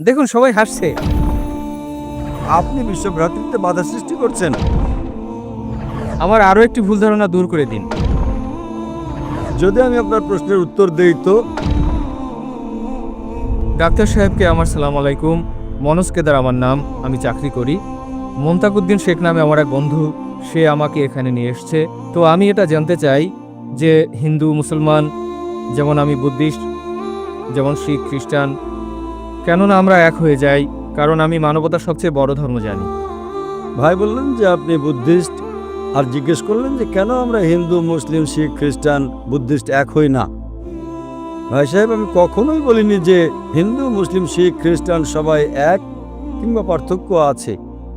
দেখুন সবাই হাসছে। আপনি বিশ্ব ভ্রাতৃত্বে বাধা সৃষ্টি করছেন। আমার আরও একটি ভুল ধারণা দূর করে দিন। যদি আমি আপনার প্রশ্নের উত্তর দেই তো ডাক্তার সাহেবকে আমার সালাম আলাইকুম। মনোজ কেদার আমার নাম, আমি চাকরি করি। মন্তাকুদ্দিন শেখ নামে আমার এক বন্ধু, সে আমাকে এখানে নিয়ে এসছে। তো আমি এটা জানতে চাই যে হিন্দু মুসলমান, যেমন আমি বুদ্ধিস্ট, যেমন শিখ খ্রিস্টান, কেননা আমরা এক হয়ে যাই? কারণ আমি মানবতার সবচেয়ে বড় ধর্ম জানি। ভাই বললেন যে আপনি বুদ্ধিস্ট, আর জিজ্ঞেস করলেন যে কেন আমরা হিন্দু মুসলিম শিখ খ্রিস্টান বুদ্ধিস্ট এক হই না। ভাই সাহেব, আমি কখনোই বলিনি যে হিন্দু মুসলিম শিখ খ্রিস্টান সবাই এক, কিংবা পার্থক্য আছে।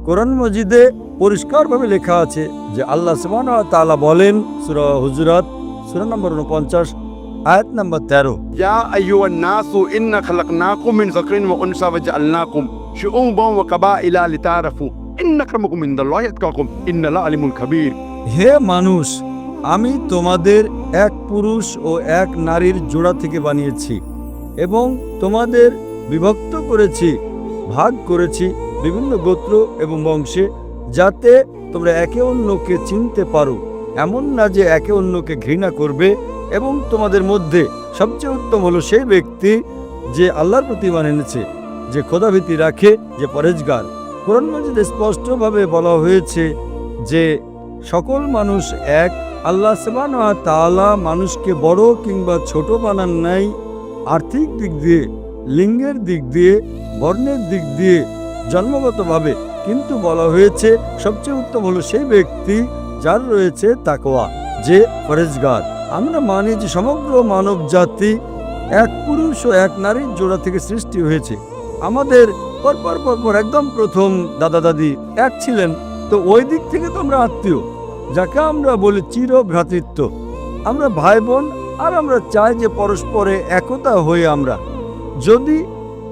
কোরআন মজিদে পরিষ্কারভাবে লেখা আছে যে আল্লাহ সুবহানাহু ওয়া তাআলা বলেন, সূরা হুজুরাত সূরা নম্বর 49 আয়াত নম্বর 13, يا أيها الناس إنا خلقناكم من ذكر وأنثى وجعلناكم شعوبا وقبائل لتعارفوا إن أكرمكم عند الله أتقاكم إن الله عليم خبير। হে মানুষ, আমি তোমাদের এক পুরুষ ও এক নারীর জোড়া থেকে বানিয়েছি এবং তোমাদের বিভক্ত করেছি, ভাগ করেছি বিভিন্ন গোত্র এবং বংশে, যাতে তোমরা একে অন্যকে চিনতে পারো। এমন না যে একে অন্যকে ঘৃণা করবে, এবং তোমাদের মধ্যে সবচেয়ে উত্তম হলো সেই ব্যক্তি যে আল্লাহর প্রতি ঈমান এনেছে, যে খোদাভীতি রাখে, যে পরেজগার। কোরআন মাজিদে স্পষ্টভাবে বলা হয়েছে যে সকল মানুষ এক। আল্লাহ সুবহানাহু ওয়া তাআলা মানুষকে বড় কিংবা ছোট বানান নাই আর্থিক দিক দিয়ে, লিঙ্গের দিক দিয়ে, বর্ণের দিক দিয়ে, জন্মগতভাবে। কিন্তু বলা হয়েছে সবচেয়ে উত্তম হলো সেই ব্যক্তি যার রয়েছে তাকওয়া, যে পরেজগার। আমরা মানি যে সমগ্র মানব জাতি এক পুরুষ ও এক নারীর জোড়া থেকে সৃষ্টি হয়েছে। আমাদের পরপর একদম প্রথম দাদা দাদি এক ছিলেন। তো ওই দিক থেকে তো আমরা আত্মীয়, যাকে আমরা বলি চির ভ্রাতৃত্ব। আমরা ভাই বোন, আর আমরা চাই যে পরস্পরে একতা হয়ে আমরা, যদি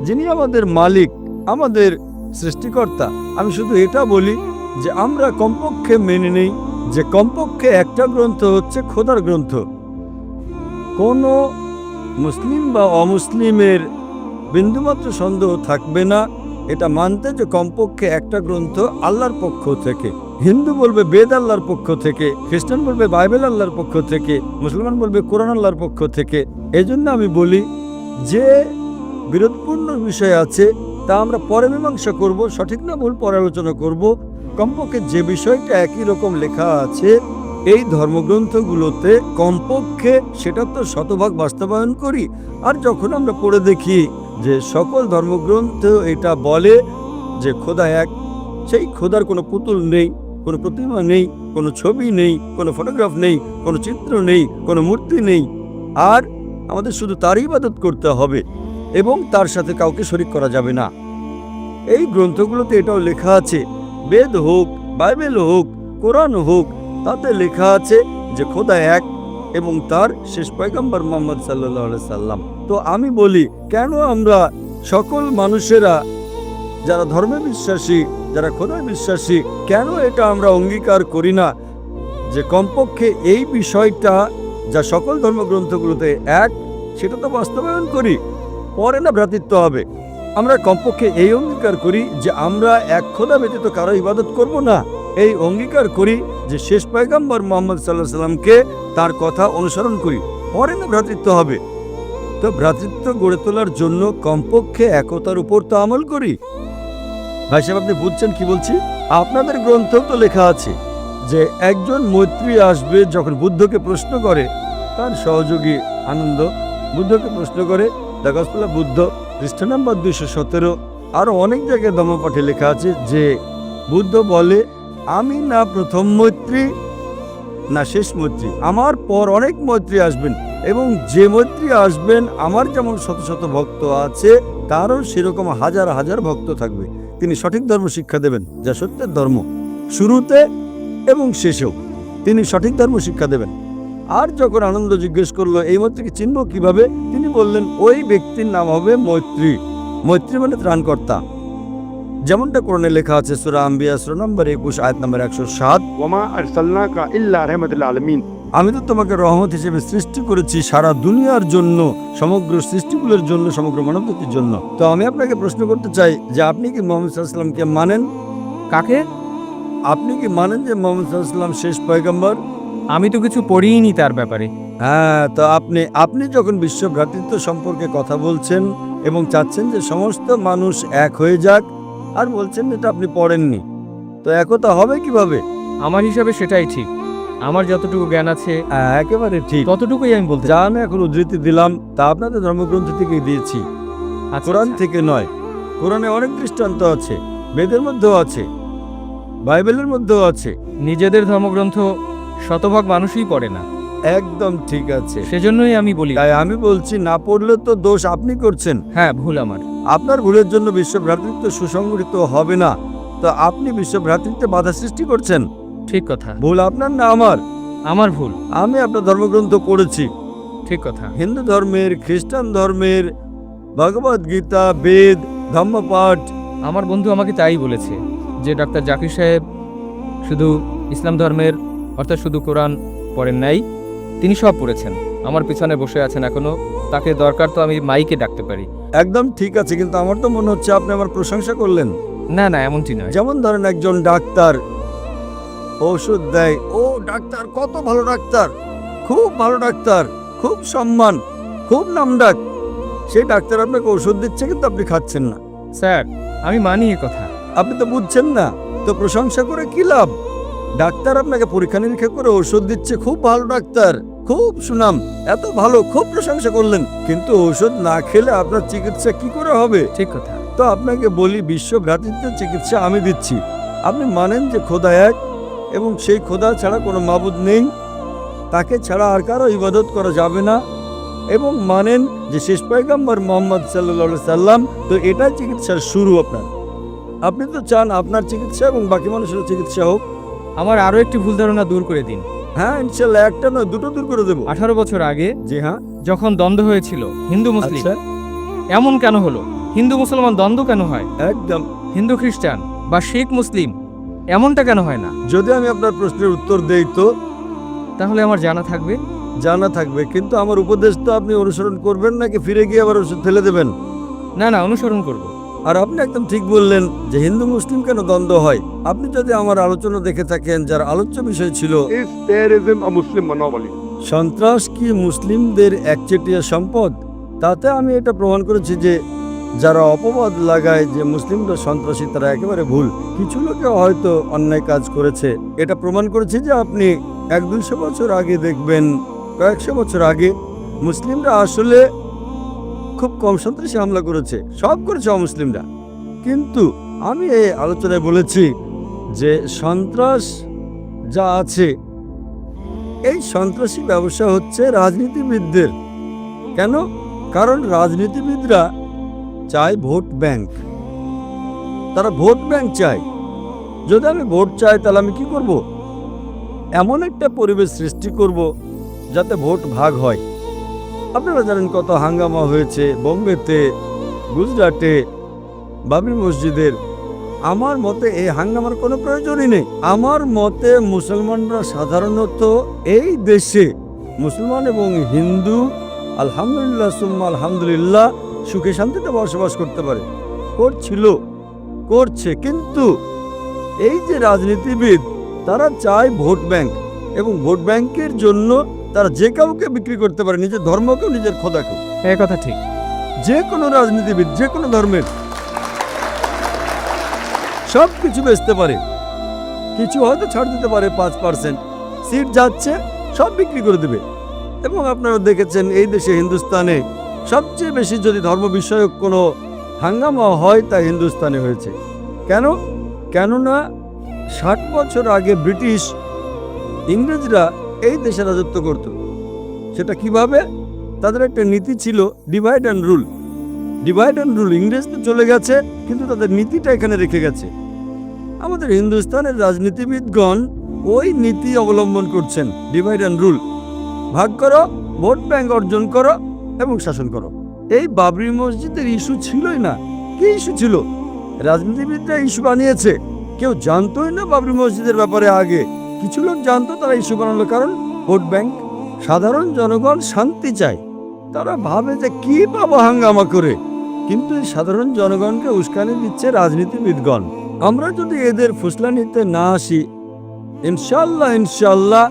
যিনি আমাদের মালিক, আমাদের সৃষ্টিকর্তা, আমি শুধু এটা বলি যে আমরা কমপক্ষে মেনে নেই যে কমপক্ষে একটা গ্রন্থ হচ্ছে খোদার গ্রন্থ। কোনো মুসলিম বা অমুসলিমের বিন্দুমাত্র সন্দেহ থাকবে না এটা মানতে যে কমপক্ষে একটা গ্রন্থ আল্লাহর পক্ষ থেকে। হিন্দু বলবে বেদ আল্লাহর পক্ষ থেকে, খ্রিস্টান বলবে বাইবেল আল্লাহর পক্ষ থেকে, মুসলমান বলবে কোরআন আল্লাহর পক্ষ থেকে। এজন্য আমি বলি যে বিরোধপূর্ণ বিষয় আছে তা আমরা পরে মীমাংসা করব, সঠিক না ভুল পরে আলোচনা করব। কমপক্ষে যে বিষয়টা একই রকম লেখা আছে এই ধর্মগ্রন্থগুলোতে, কমপক্ষে সেটা তো শতভাগ বাস্তবায়ন করি। আর যখন আমরা পড়ে দেখি যে সকল ধর্মগ্রন্থ এটা বলে যে খোদা এক, সেই খোদার কোনো পুতুল নেই, কোনো প্রতিমা নেই, কোনো ছবি নেই, কোনো ফটোগ্রাফ নেই, কোনো চিত্র নেই, কোনো মূর্তি নেই, আর আমাদের শুধু তারই ইবাদত করতে হবে এবং তার সাথে কাউকে শরীক করা যাবে না। এই গ্রন্থগুলোতে এটাও লেখা আছে, বেদ হোক, বাইবেল হোক, কোরআন হোক, তাতে লেখা আছে যে খোদা এক এবং তার শেষ পয়গম্বর মুহাম্মদ সাল্লাল্লাহু আলাইহি সাল্লাম। তো আমি বলি, কেন আমরা সকল মানুষেরা যারা ধর্মে বিশ্বাসী, যারা খোদায় বিশ্বাসী, কেন এটা আমরা অঙ্গীকার করি না যে কমপক্ষে এই বিষয়টা যা সকল ধর্মগ্রন্থগুলোতে এক, সেটা তো বাস্তবায়ন করি, পরে না ভ্রাতৃত্ব হবে। আমরা কমপক্ষে এই অঙ্গীকার করি যে আমরা এক খোদা ব্যতীত কারো ইবাদত করব না। এই অঙ্গীকার করি যে শেষ পয়গম্বর মুহাম্মদ সাল্লাল্লাহু আলাইহি সাল্লামকে, তার কথা অনুসরণ করি, পরে না ভ্রাতৃত্ব হবে। তো ভ্রাতৃত্ব গড়ে তোলার জন্য কমপক্ষে একতার উপর তো আমল করি। ভাই সাহেব, আপনি বুঝছেন কি বলছি? আপনাদের গ্রন্থেও তো লেখা আছে যে একজন মৈত্রী আসবে, যখন বুদ্ধকে প্রশ্ন করে, তার সহযোগী আনন্দ বুদ্ধকে প্রশ্ন করে, দ্য গসপেল অফ বুদ্ধ পৃষ্ঠা নম্বর 217, আরও অনেক জায়গায় ধর্মপাঠে লেখা আছে যে বুদ্ধ বলে, আমি না প্রথম মৈত্রী না শেষ মৈত্রী, আমার পর অনেক মৈত্রী আসবেন, এবং যে মৈত্রী আসবেন আমার যেমন শত শত ভক্ত আছে তারও সেরকম হাজার হাজার ভক্ত থাকবে। তিনি সঠিক ধর্ম শিক্ষা দেবেন, যা সত্যের ধর্ম, শুরুতে এবং শেষেও তিনি সঠিক ধর্ম শিক্ষা দেবেন। আর যখন আনন্দ জিজ্ঞেস করলো এই মৈত্রীকে চিনব কিভাবে, তিনি বললেন ওই ব্যক্তির নাম হবে মৈত্রী। মৈত্রী মানে ত্রাণকর্তা, যেমনটা কোরআনে লেখা আছে সূরা আম্বিয়া সূরা নম্বর 21 আয়াত নম্বর 107, ওয়ামা আরসালনাকা ইল্লা রাহমাতাল লিল আলামিন আমি তো তোমাকে রহমত হিসেবে সৃষ্টি করেছি সারা দুনিয়ার জন্য, সমগ্র সৃষ্টিগুলোর জন্য, সমগ্র মানবজাতির জন্য। তো আমি আপনাকে প্রশ্ন করতে চাই যে আপনি কি মুহাম্মদ সাল্লাল্লাহু আলাইহি ওয়াসাল্লামকে মানেন? কাকে? আপনি কি মানেন যে মুহাম্মদ সাল্লাল্লাহু আলাইহি ওয়াসাল্লাম শেষ পয়গম্বর? আমি তো কিছু পড়িনি তার ব্যাপারে। হ্যাঁ, তো আপনি যখন বিশ্ব ভ্রাতৃত্ব সম্পর্কে কথা বলছেন এবং চাচ্ছেন যে সমস্ত মানুষ এক হয়ে যাক, আর বলছেন এটা আপনি পড়েননি, তো একতা হবে কিভাবে? আমার হিসাবে সেটাই ঠিক। আমার যতটুকু জ্ঞান আছে হ্যাঁ, একেবারে ঠিক। ততটুকুই আমি বলতে চাই। যা আমি এখন উদ্ধৃতি দিলাম তা আপনাদের ধর্মগ্রন্থ থেকেই দিয়েছি, আচ্ছা, কোরআন আচ্ছা। থেকে নয়। কোরআনে অনেক দৃষ্টান্ত আছে, বেদের মধ্যেও আছে, বাইবেলের মধ্যেও আছে। নিজেদের ধর্মগ্রন্থ শতভাগ মানুষই পড়ে না, একদম ঠিক আছে। সেজন্যই আমি বলি। তাই আমি বলছি, না পড়লে তো দোষ আপনি করছেন। হ্যাঁ, ভুল আমার। আপনার ভুলের জন্য বিশ্ব ভ্রাতৃত্ব সুসংগঠিত হবে না, তো আপনি বিশ্ব ভ্রাতৃত্বে বাধা সৃষ্টি করছেন। ঠিক কথা। ভুল আপনার না আমার? আমার ভুল। আমি আপনার ধর্মগ্রন্থ পড়েছি, ঠিক কথা। হিন্দু ধর্মের, খ্রিস্টান ধর্মের, ভগবদ গীতা, বেদ, ধম্মপাঠ। আমার বন্ধু আমাকে তাই বলেছে যে ডাক্তার জাকির সাহেব শুধু ইসলাম ধর্মের অর্থাৎ শুধু কোরআন পড়েন নাই, তিনি সব পড়েছেন। আমার পিছনে বসে আছেন এখনো, তাকে দরকার তো আমি মাইকে ডাকতে পারি। একদম ঠিক আছে, কিন্তু আমার তো মনে হচ্ছে আপনি আমার প্রশংসা করলেন। না না, এমনটি নয়। যেমন ধরেন একজন ডাক্তার ওষুধ দেয়, ও ডাক্তার কত ভালো ডাক্তার, খুব ভালো ডাক্তার, খুব সম্মান, খুব নামডাক। সেই ডাক্তার আপনাকে ওষুধ দিচ্ছে কিন্তু আপনি খাচ্ছেন না। স্যার, আমি মানি এ কথা। আপনি তো বুঝছেন না, তো প্রশংসা করে কি লাভ? ডাক্তার আপনাকে পরীক্ষা নিরীক্ষা করে ওষুধ দিচ্ছে, খুব ভালো ডাক্তার, খুব সুনাম, এত ভালো, খুব প্রশংসা করলেন, কিন্তু ওষুধ না খেলে আপনার চিকিৎসা কি করে হবে? ঠিক কথা। তো আপনাকে বলি, বিশ্ব ভ্রাতৃত্বের চিকিৎসা আমি দিচ্ছি। আপনি মানেন যে খোদা এক এবং সেই খোদা ছাড়া কোনো মাবুদ নেই, তাকে ছাড়া আর কারো ইবাদত করা যাবে না, এবং মানেন যে শেষ পয়গম্বর মুহাম্মদ সাল্লাল্লাহু আলাইহি সাল্লাম। তো এটাই চিকিৎসার শুরু আপনার। আপনি তো চান আপনার চিকিৎসা এবং বাকি মানুষের চিকিৎসা হোক। আমার আরও একটি ভুল ধারণা দূর করে দিন। হ্যাঁ, ইনশাল্লাহ, একটা নয় দুটো দূর করে দেবো। 18 বছর আগে জি হ্যাঁ। যখন দ্বন্দ্ব হয়েছিল হিন্দু মুসলিম, আচ্ছা, এমন কেন হলো? হিন্দু মুসলমান দ্বন্দ্ব কেন হয়? একদম। হিন্দু খ্রিস্টান বা শিখ মুসলিম এমনটা কেন হয় না? যদি আমি আপনার প্রশ্নের উত্তর দেই তো তাহলে আমার জানা থাকবে। জানা থাকবে, কিন্তু আমার উপদেশ তো আপনি অনুসরণ করবেন নাকি ফিরে গিয়ে আবার ওষুধ ফেলে দেবেন? না না, অনুসরণ করব। আর আপনি একদম ঠিক বললেন যে হিন্দু মুসলিম কেন দ্বন্দ্ব হয়। আপনি যদি আমার আলোচনা দেখে থাকেন, যার আলোচ্য বিষয় ছিল Is terrorism a Muslim monopoly? সন্ত্রাস কি মুসলিমদের একচেটিয়া সম্পদ, তাতে আমি এটা প্রমাণ করেছি যে যারা অপবাদ লাগায় যে মুসলিমরা সন্ত্রাসী, তারা একেবারে ভুল। কিছু লোকে হয়তো অন্যায় কাজ করেছে, এটা প্রমাণ করেছি যে আপনি 100-200 বছর আগে দেখবেন, কয়েকশো বছর আগে মুসলিমরা আসলে খুব কম সন্ত্রাসী হামলা করেছে, সব করেছে অমুসলিমরা। কিন্তু আমি এই আলোচনায় বলেছি যে সন্ত্রাস যা আছে, এই সন্ত্রাসী ব্যবসা হচ্ছে রাজনীতিবিদদের। কেন? কারণ রাজনীতিবিদরা চায় ভোট ব্যাংক, তারা ভোট ব্যাংক চায়। যদি আমি ভোট চাই তাহলে আমি কি করব? এমন একটা পরিবেশ সৃষ্টি করব যাতে ভোট ভাগ হয়। আপনারা জানেন কত হাঙ্গামা হয়েছে বোম্বেতে, গুজরাটে, বাবরি মসজিদের। আমার মতে এই হাঙ্গামার কোনো প্রয়োজনই নেই। আমার মতে মুসলমানরা সাধারণত এই দেশে, মুসলমান এবং হিন্দু আলহামদুলিল্লাহ সুম্মা আলহামদুলিল্লাহ সুখে শান্তিতে বসবাস করতে পারে, করছিল, করছে। কিন্তু এই যে রাজনীতিবিদ, তারা চায় ভোট ব্যাংক, এবং ভোট ব্যাংকের জন্য তারা যে কাউকে বিক্রি করতে পারে, নিজের ধর্মকেও নিজের খোদাকেও। এই কথা ঠিক। যে কোনো রাজনীতিবিদ যে কোনো ধর্মের সব কিছু বেচতে পারে, কিছু হয়তো ছাড় দিতে পারে, 5% সিট যাচ্ছে, সব বিক্রি করে দেবে। এবং আপনারা দেখেছেন এই দেশে, হিন্দুস্তানে সবচেয়ে বেশি যদি ধর্ম বিষয়ক কোনো হাঙ্গামা হয় তা হিন্দুস্তানে হয়েছে। কেন? কেননা 60 বছর আগে ব্রিটিশ, ইংরেজরা এই দেশে রাজত্ব করত। সেটা কিভাবে? তাদের একটা নীতি ছিল divide and rule. Divide and rule, ইংরেজ তো চলে গেছে কিন্তু তাদের নীতিটা এখানে রেখে গেছে। আমাদের হিন্দুস্তানের রাজনীতিবিদগণ ওই নীতি অবলম্বন করছেন, ডিভাইড অ্যান্ড রুল, ভাগ করো, ভোট ব্যাংক অর্জন করো এবং শাসন করো। এই বাবরি মসজিদের ইস্যু ছিলই না। কি ইস্যু ছিল? রাজনীতিবিদরা ইস্যু বানিয়েছে। কেউ জানতোই না বাবরি মসজিদের ব্যাপারে। আগে কিছু লোক জানতো, তারা ইস্যু বানালো, কারণ ভোট ব্যাংক। সাধারণ জনগণ শান্তি চায়, তারা ভাবে যে কি পাবো হাঙ্গামা করে, কিন্তু এই সাধারণ জনগণকে উস্কানি দিচ্ছে রাজনীতিবিদগণ। আমরা যদি এদের ফুসলানিতে না আসি, ইনশাল্লাহ ইনশাল্লাহ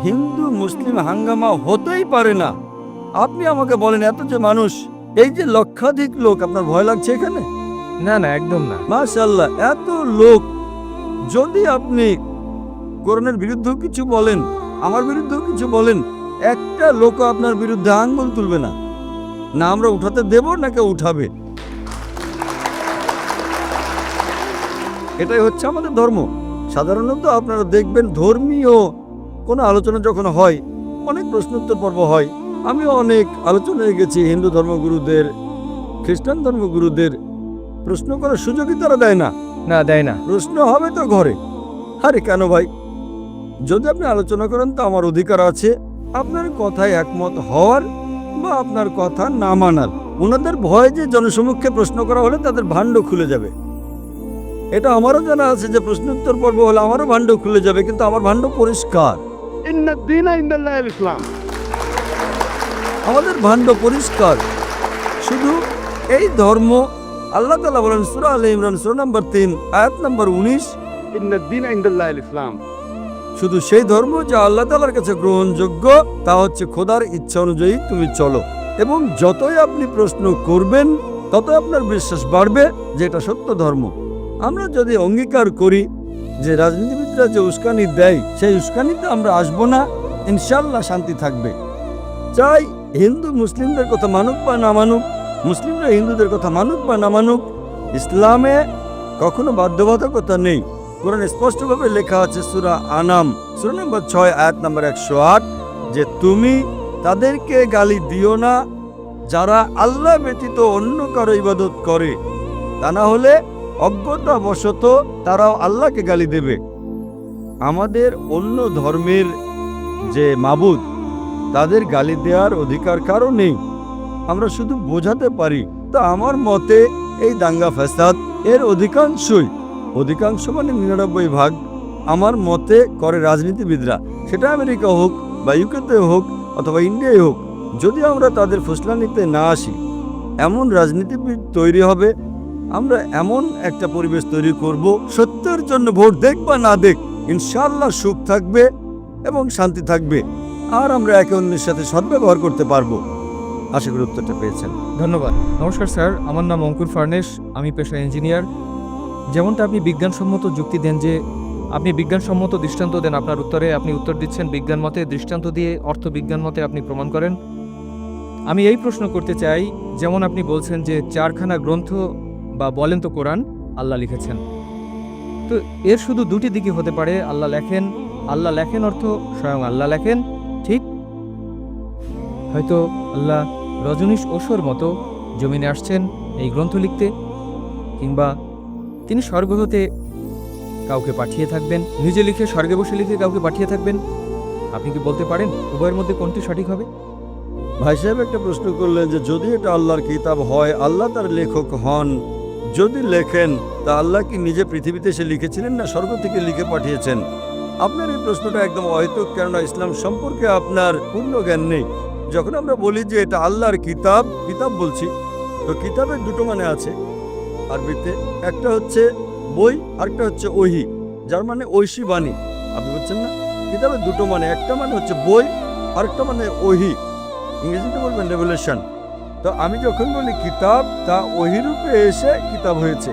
হিন্দু মুসলিম হাঙ্গামা হতেই পারে না। আপনি আমাকে বলেন, এত যে মানুষ, এই যে লক্ষাধিক লোক, আপনার ভয় লাগছে এখানে? না না, একদম না। মাশাআল্লাহ, এত লোক, যদি আপনি কোরআনের বিরুদ্ধেও কিছু বলেন, আমার বিরুদ্ধেও কিছু বলেন, একটা লোক আপনার বিরুদ্ধে আঙ্গুল তুলবে না। না আমরা উঠাতে দেব না কেউ উঠাবে। এটাই হচ্ছে আমাদের ধর্ম। সাধারণত আপনারা দেখবেন ধর্মীয় কোনো আলোচনা যখন হয়, অনেক প্রশ্নোত্তর পর্ব হয়। আমিও অনেক আলোচনায় গেছি, হিন্দু ধর্মগুরুদের, খ্রিস্টান ধর্মগুরুদের প্রশ্ন করার সুযোগই তারা দেয় না। না, দেয় না। প্রশ্ন হবে তো ঘরে। আরে কেন ভাই, যদি আপনি আলোচনা করেন তো আমার অধিকার আছে আপনার কথায় একমত হওয়ার বা আপনার কথা না মানার। ওনাদের ভয় যে জনসমক্ষে প্রশ্ন করা হলে তাদের ভাণ্ড খুলে যাবে। এটা আমারও জানা আছে যে প্রশ্নোত্তর পর্ব হলে আমারও ভাণ্ড খুলে যাবে, কিন্তু আমার ভাণ্ড পরিষ্কার। إن الدين عند الله الإسلام. আমাদের ভাণ্ড পরিষ্কার। শুধু এই ধর্ম, আল্লাহ তাআলা বলেন সূরা আলে ইমরান সূরা নম্বর 3 আয়াত নম্বর 19, إن الدين عند الله الإسلام. শুধু সেই ধর্ম যা আল্লাহ তাআলার কাছে গ্রহণযোগ্য, তা হচ্ছে খোদার ইচ্ছা অনুযায়ী তুমি চলো। এবং যতই আপনি প্রশ্ন করবেন ততই আপনার বিশ্বাস বাড়বে যে এটা সত্য ধর্ম। আমরা যদি অঙ্গীকার করি যে রাজনীতিবিদরা যে উস্কানি দেয়, সেই উস্কানিতে আমরা আসবো না, ইনশাল্লাহ শান্তি থাকবে। চাই হিন্দু মুসলিমদের কথা মানুক বা না মানুক, মুসলিমরা হিন্দুদের কথা মানুক বা না মানুক, ইসলামে কখনো বাধ্যবাধকতা নেই। কোরআনে স্পষ্টভাবে লেখা আছে সূরা আনাম সূরা নম্বর 6 আয়াত নম্বর 108, যে তুমি তাদেরকে গালি দিও না যারা আল্লাহ ব্যতীত অন্য কারো ইবাদত করে, তা না হলে অজ্ঞতাবশত তারাও আল্লাহকে গালি দেবে। আমাদের অন্য ধর্মের যে মাবুদ, তাদের গালি দেওয়ার অধিকার কারো নেই, আমরা শুধু বোঝাতে পারি। তা আমার মতে এই দাঙ্গা ফ্যাসাদ এর অধিকাংশ মানে 99% আমার মতে করে রাজনীতিবিদরা, সেটা আমেরিকা হোক বা ইউকেতে হোক অথবা ইন্ডিয়ায় হোক। যদি আমরা তাদের ফুসলানিতে না আসি, এমন রাজনীতিবিদ তৈরি হবে, আমরা এমন একটা পরিবেশ তৈরি করব, সত্যের জন্য ভোট দেখ বা না দেখ, ইনশাআল্লাহ সুখ থাকবে এবং শান্তি থাকবে, আর আমরা একে অন্যের সাথে সদ্ব্যবহার করতে পারবো। আশা করি উত্তরটা পেয়েছেন। ধন্যবাদ। নমস্কার স্যার, আমার নাম অঙ্কুর ফার্নেস, আমি পেশায় ইঞ্জিনিয়ার। যেমনটা আপনি বিজ্ঞানসম্মত যুক্তি দেন, যে আপনি বিজ্ঞানসম্মত দৃষ্টান্ত দেন আপনার উত্তরে, আপনি উত্তর দিচ্ছেন বিজ্ঞান মতে, দৃষ্টান্ত দিয়ে অর্থ বিজ্ঞান মতে আপনি প্রমাণ করেন। আমি এই প্রশ্ন করতে চাই, যেমন আপনি বলছেন যে 4খানা গ্রন্থ বা বলেন তো কোরআন আল্লাহ লিখেছেন, তো এর শুধু দুটি দিকই হতে পারে। আল্লাহ লেখেন অর্থ স্বয়ং আল্লাহ লেখেন, ঠিক? হয়তো আল্লাহ রজনীশ ওশোর মতো জমিনে আসছেন এই গ্রন্থ লিখতে, কিংবা তিনি স্বর্গ হতে কাউকে পাঠিয়ে থাকবেন, নিজে লিখে স্বর্গে বসে লিখে কাউকে পাঠিয়ে থাকবেন। আপনি কি বলতে পারেন উভয়ের মধ্যে কোনটি সঠিক হবে? ভাই সাহেব একটা প্রশ্ন করলেন যে যদি এটা আল্লাহর কিতাব হয়, আল্লাহ তার লেখক হন, যদি লেখেন, তা আল্লাহ কি নিজে পৃথিবীতে এসে লিখেছিলেন না স্বর্গ থেকে লিখে পাঠিয়েছেন? আপনার এই প্রশ্নটা একদম অহেতুক, কেননা ইসলাম সম্পর্কে আপনার পূর্ণ জ্ঞান নেই। যখন আমরা বলি যে এটা আল্লাহর কিতাব বলছি, তো কিতাবের দুটো মানে আছে আরবিতে, একটা হচ্ছে বই, আরেকটা হচ্ছে ওহি, যার মানে ঐশী বাণী। আপনি বুঝছেন না? কিতাবের দুটো মানে, একটা মানে হচ্ছে বই, আরেকটা মানে ওহি, ইংরেজিতে বলবেন রেভেলেশন। তো আমি যখন বলি কিতাব, তা ওহি রূপে এসে কিতাব হয়েছে।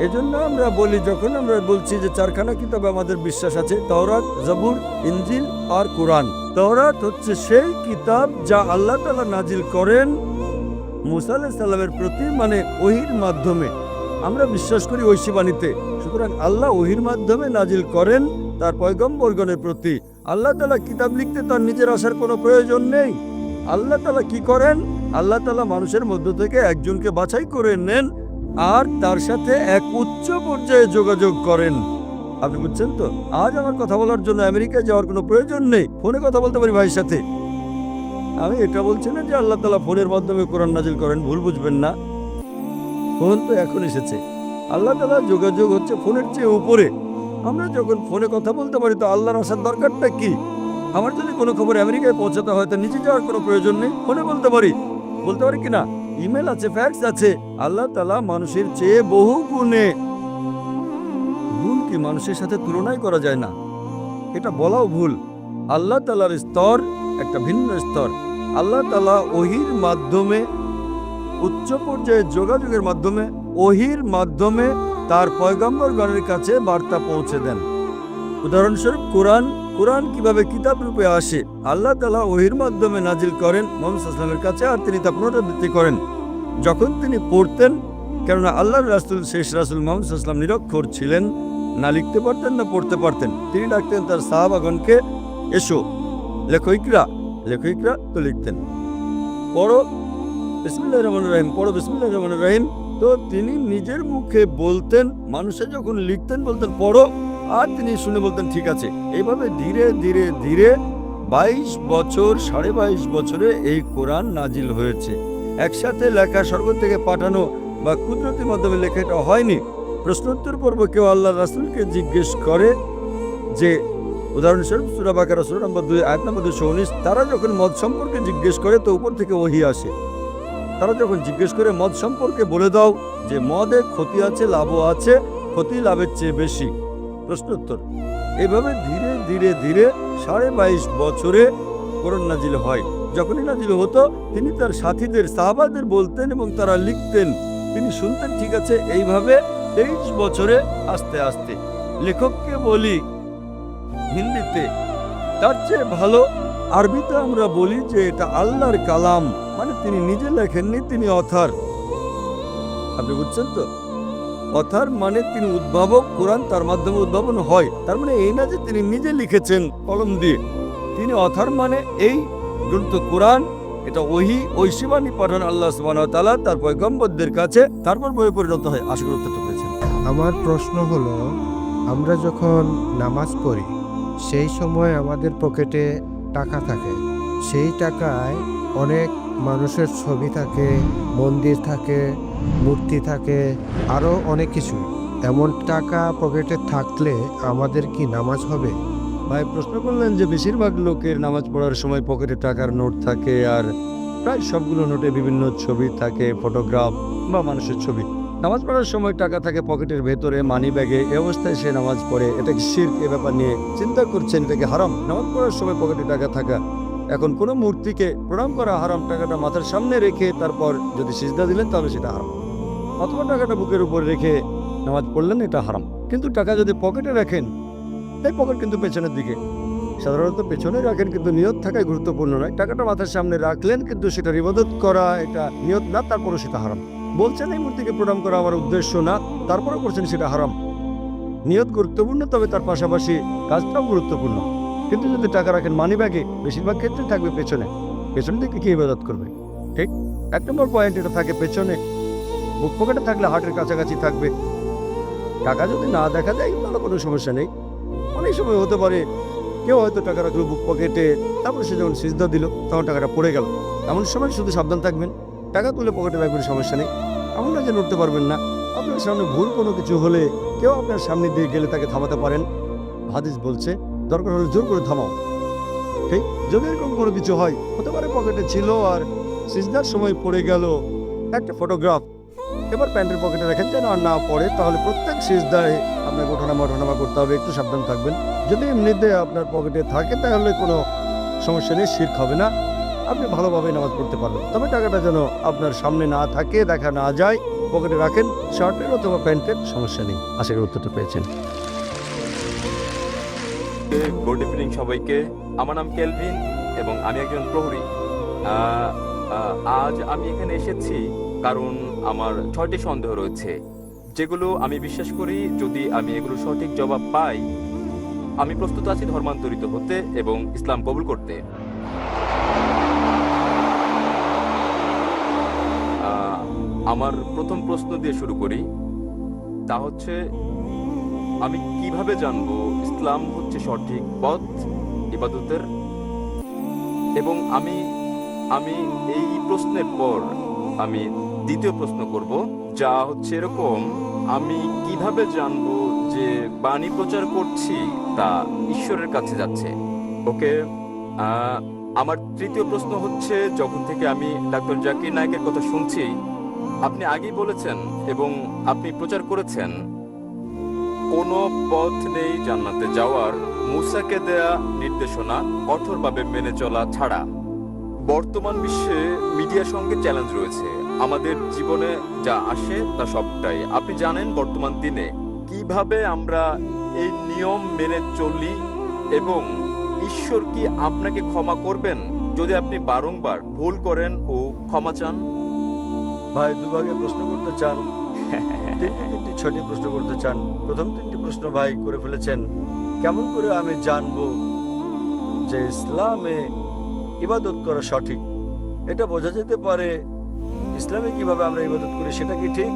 এজন্য আমরা বলি, যখন আমরা বলছি যে 4খানা কিতাবে আমাদের বিশ্বাস আছে, তাওরাত, জবুর, ইনজিল আর কোরআন। তাওরাত হচ্ছে সেই কিতাব যা আল্লাহ তাআলা নাজিল করেন মুসা আলাইহিস সালামের প্রতি, মানে ওহির মাধ্যমে। আমরা বিশ্বাস করি ঐশী বাণীতে। সুতরাং আল্লাহ ওহির মাধ্যমে নাজিল করেন তার পয়গম্বরগণের প্রতি। আল্লাহ তাআলা কিতাব লিখতে তার নিজের আসার কোনো প্রয়োজন নেই। আল্লাহ তাআলা কি করেন? আল্লাহ তাআলা মানুষের মধ্য থেকে একজনকে বাছাই করে নেন আর তার সাথে এক উচ্চ পর্যায়ে যোগাযোগ করেন। আপনি বুঝছেন তো? আজ আমার কথা বলার জন্য আমেরিকায় যাওয়ার কোনো প্রয়োজন নেই, ফোনে কথা বলতে পারি ভাইয়ের সাথে। আমি এটা বলছি না যে আল্লাহ তাআলা ফোনের মাধ্যমে কোরআন নাজিল করেন, ভুল বুঝবেন না। ফোন তো এখন এসেছে, আল্লাহ তাআলা যোগাযোগ হচ্ছে ফোনের চেয়ে উপরে। আমরা যখন ফোনে কথা বলতে পারি, তো আল্লাহর আসার দরকারটা কি? আমার যদি কোনো খবর আমেরিকায় পৌঁছাতে হয় তা নিচে যাওয়ার কোনো প্রয়োজন নেই, ফোনে বলতে পারি কি না? ইমেল আছে, ফ্যাক্স আছে। আল্লাহ তাআলা মানুষের চেয়ে বহু গুণে, গুণ কি মানুষের সাথে তুলনাই করা যায় না, এটা বলাও ভুল। আল্লাহ তাআলার স্তর একটা ভিন্ন স্তর। আল্লাহ তাআলা ওহীর মাধ্যমে, উচ্চ পর্যায়ে যোগাযোগের মাধ্যমে, ওহীর মাধ্যমে তার পয়গম্বরগণের কাছে বার্তা পৌঁছে দেন। উদাহরণস্বরূপ কোরআন কিভাবে কিতাব রূপে আসে, আল্লাহ তাআলা ওহীর মাধ্যমে নাজিল করেন মুহাম্মদ সাল্লাল্লাহু আলাইহি ওয়াসাল্লামের কাছে, আর তিনি তা পুনরাবৃত্তি করেন। যখন তিনি পড়তেন, কেননা আল্লাহর রাসূল, শেষ রাসূল মুহাম্মদ সাল্লাল্লাহু আলাইহি ওয়াসাল্লাম নিরক্ষর ছিলেন, না লিখতে পারতেন না পড়তে পারতেন। তিনি ডাকতেন তার সাহাবাগণকে, এসো লেখো ইকরা, তো লিখতেন। পড়ো বিসমিল্লাহির রহমানির রহিম, পড়ো বিসমিল্লাহির রহমানির রহিম। তো তিনি নিজের মুখে বলতেন, মানুষে যখন লিখতেন বলতেন পড়ো, আর তিনি শুনে বলতেন ঠিক আছে। এইভাবে ধীরে ধীরে ধীরে 22 বছর, 22.5 বছরে এই কোরআন নাজিল হয়েছে। একসাথে লেখা, স্বর্গ থেকে পাঠানো বা কুদরতের মাধ্যমে লেখা এটা হয়নি। প্রশ্নোত্তর পর্ব কেউ আল্লাহ রাসূলকে জিজ্ঞেস করে যে, উদাহরণস্বরূপ সূরা বাকারা সূরা নম্বর 2 আয়াত নম্বর 219, তারা যখন মদ সম্পর্কে জিজ্ঞেস করে তো উপর থেকে ওহী আসে। তারা যখন জিজ্ঞেস করে মদ সম্পর্কে বলে দাও যে মদে ক্ষতি আছে, লাভও আছে, ক্ষতি লাভের চেয়ে বেশি। প্রশ্নোত্তর। এইভাবে ধীরে ধীরে ধীরে 22.5 বছরে কোরআন নাজিল হয়। যখনই নাজিল হতো তিনি তার সাথীদের, সাহাবাদের বলতেন এবং তারা লিখতেন, তিনি শুনতেন, ঠিক আছে। এইভাবে 23 বছরে আস্তে আস্তে। লেখককে বলি হিন্দিতে, তার চেয়ে ভালো আরবিতে আমরা বলি যে এটা আল্লাহর কালাম, মানে তিনি নিজে লেখেননি, তিনি অথার। আপনি বুঝছেন তো? অথার মানে তিনি উদ্ভাবক, কোরআন তার মাধ্যমে উদ্ভাবন হয়। তার মানে এই না যে তিনি নিজে লিখেছেন কলম দিয়ে। তিনি অথার মানে এই গ্রন্থ কোরআন, এটা ওহী, ঐশীবাণী পাঠান আল্লাহ সুবহানাহু ওয়া তাআলা তার পয়গম্বরদের কাছে, তারপর বইয়ে পরিণত হয়। আশা করি উত্তরটা পেয়েছেন। আমার প্রশ্ন হলো, আমরা যখন নামাজ পড়ি সেই সময় আমাদের পকেটে টাকা থাকে, সেই টাকায় অনেক মানুষের ছবি থাকে, মন্দির থাকে, মূর্তি থাকে, আরও অনেক কিছু। এমন টাকা পকেটে থাকলে আমাদের কি নামাজ হবে? ভাই প্রশ্ন করলেন যে বেশিরভাগ লোকের নামাজ পড়ার সময় পকেটে টাকার নোট থাকে, আর প্রায় সবগুলো নোটে বিভিন্ন ছবি থাকে, ফটোগ্রাফ বা মানুষের ছবি। নামাজ পড়ার সময় টাকা থাকে পকেটের ভেতরে, মানি ব্যাগে, এই অবস্থায় সে নামাজ পড়ে, এটা কি শিরক? এ ব্যাপার নিয়ে চিন্তা করছেন, এটা কি হারাম? নামাজ পড়ার সময় পকেটে টাকা থাকা, এখন কোনো মূর্তিকে প্রণাম করা হারাম, টাকাটা মাথার সামনে রেখে তারপর যদি সিজদা দিলেন তাহলে সেটা হারাম, অথবা টাকাটা বুকের উপর রেখে নামাজ পড়লেন, এটা হারাম। কিন্তু টাকা যদি পকেটে রাখেন, তাই পকেট কিন্তু পেছনের দিকে, সাধারণত পেছনে রাখেন, কিন্তু নিয়ত থাকাই গুরুত্বপূর্ণ নয়। টাকাটা মাথার সামনে রাখলেন, কিন্তু সেটা ইবাদত করা, এটা নিয়ত না, তারপরও সেটা হারাম। বলছেন এই মূর্তিকে প্রণাম করা আমার উদ্দেশ্য না, তারপরেও করছেন, সেটা হারাম। নিয়ত গুরুত্বপূর্ণ, তবে তার পাশাপাশি কাজটাও গুরুত্বপূর্ণ। কিন্তু যদি টাকা রাখেন মানি ব্যাগে, বেশিরভাগ ক্ষেত্রে থাকবে পেছনে, পেছন দিকে কি ইবাদত করবে? ঠিক 1 নম্বর পয়েন্ট, এটা থাকে পেছনে। বুক পকেটে থাকলে হার্টের কাছাকাছি থাকবে। টাকা যদি না দেখা যায় তাহলে কোনো সমস্যা নেই। অনেক সময় হতে পারে কেউ হয়তো টাকা রাখলো বুক পকেটে, তারপর সে যখন সিজদা দিল তখন টাকাটা পড়ে গেল। এমন সময় শুধু সাবধান থাকবেন, টাকা তুলে পকেটে রাখবেন, সমস্যা নেই। এমন না যে নড়তে পারবেন না। আপনার সামনে ভুল কোনো কিছু হলে কেউ আপনার সামনে দিয়ে গেলে তাকে থামাতে পারেন। হাদিস বলছে দরকার হলে জোর করে থামাও। ঠিক, যদি এরকম কোনো কিছু হয়, হতে পারে পকেটে ছিল আর সিজদার সময় পড়ে গেল একটা ফটোগ্রাফ, এবার প্যান্টের পকেটে রাখেন যেন আর না পড়ে, তাহলে প্রত্যেক সিজদায় আপনাকে ওঠানামা করতে হবে, একটু সাবধান থাকবেন। যদি এমনিতে আপনার পকেটে থাকে তাহলে কোনো সমস্যা নেই, শিরক হবে না, আপনি ভালোভাবে নামাজ পড়তে পারবেন। তবে টাকাটা যেন আপনার সামনে না থাকে, দেখা না যায়, পকেটে রাখেন, শার্টের অথবা প্যান্টের, সমস্যা নেই। আশা করি উত্তরটা পেয়েছেন। গুড ইভিনিং সবাইকে। আমার নাম কেলভিন এবং আমি একজন প্রহরী। আজ আমি এখানে এসেছি কারণ আমার 6টি সন্দেহ রয়েছে, যেগুলো আমি বিশ্বাস করি যদি আমি এগুলো সঠিক জবাব পাই, আমি প্রস্তুত আছি ধর্মান্তরিত হতে এবং ইসলাম কবুল করতে। আমার প্রথম প্রশ্ন দিয়ে শুরু করি, তা হচ্ছে আমি কিভাবে জানবো ইসলাম হচ্ছে সঠিক পথ ইবাদতের? এবং আমি এই প্রশ্নের পর আমি দ্বিতীয় প্রশ্ন করব, যা হচ্ছে এরকম, আমি কিভাবে জানবো যে বাণী প্রচার করছি তা ঈশ্বরের কাছে যাচ্ছে? ওকে, আমার তৃতীয় প্রশ্ন হচ্ছে, যখন থেকে আমি ডাক্তার জাকির নায়েকের কথা শুনছি, আপনি আগেই বলেছেন এবং আপনি প্রচার করেছেন, কোনো পথ নেই জান্নাতে যাওয়ার মুসাকে দেয়া নির্দেশনা কঠোরভাবে মেনে চলা ছাড়া। বর্তমান বিশ্বে মিডিয়ার সঙ্গে চ্যালেঞ্জ রয়েছে। আমাদের জীবনে যা আসে তা সবটাই আপনি জানেন। বর্তমান দিনে কিভাবে আমরা এই নিয়ম মেনে চলি এবং ঈশ্বর কি আপনাকে ক্ষমা করবেন যদি আপনি বারংবার ভুল করেন ও ক্ষমা চান? ভাই দুভাগে প্রশ্ন করতে চান, তিনটি ছয়টি প্রশ্ন করতে চান। প্রথম তিনটি প্রশ্ন ভাই করে ফেলেছেন। কেমন করে আমি জানবো যে ইসলামে ইবাদত করা সঠিক? এটা বোঝা যেতে পারে ইসলামে কিভাবে আমরা ইবাদত করি সেটা কি ঠিক,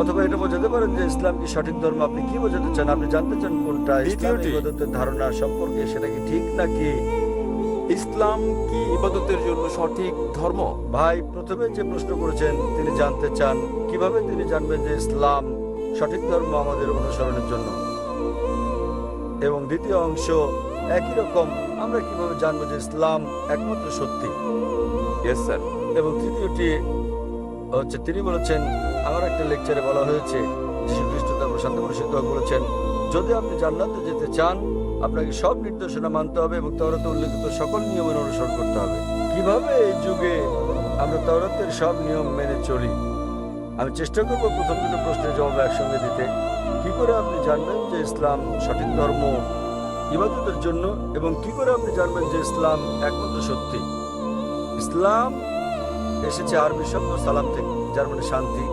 অথবা এটা বোঝাতে পারেন যে ইসলাম কি সঠিক ধর্ম। আপনি কি বোঝাতে চান? আপনি জানতে চান কোনটা ইসলাম ইবাদতের ধারণা সম্পর্কে, সেটা কি ঠিক নাকি? ইসলাম কি ইবাদতের জন্য সঠিক ধর্ম? ভাই প্রথমে যে প্রশ্ন করেছেন তিনি জানতে চান কিভাবে তিনি জানবেন যে ইসলাম সঠিক ধর্ম আমাদের অনুসরণের জন্য, এবং দ্বিতীয় অংশ একই রকম, আমরা কিভাবে জানবো যে ইসলাম একমাত্র সত্যি। Yes sir. এবং তৃতীয়টি হচ্ছে তিনি বলেছেন, আমার একটা লেকচারে বলা হয়েছে, যীশু খ্রিস্ট তার প্রশান্ত পরিষদ বলেছেন, যদি আপনি জান্নাতে যেতে চান আপনাকে সব নির্দেশনা মানতে হবে এবং তাওরাতে উল্লেখিত সকল নিয়মের অনুসরণ করতে হবে। কিভাবে এই যুগে আমরা তাওরাতের সব নিয়ম মেনে চলি? আমি চেষ্টা করব প্রথম দুটো প্রশ্নের জবাব একসঙ্গে দিতে। কি করে আপনি জানবেন যে ইসলাম সঠিক ধর্ম ইবাদতের জন্য, এবং কি করে আপনি জানবেন যে ইসলাম একমাত্র সত্যি? ইসলাম এসেছে আরবি শব্দ সালাম থেকে, যার মানে শান্তি।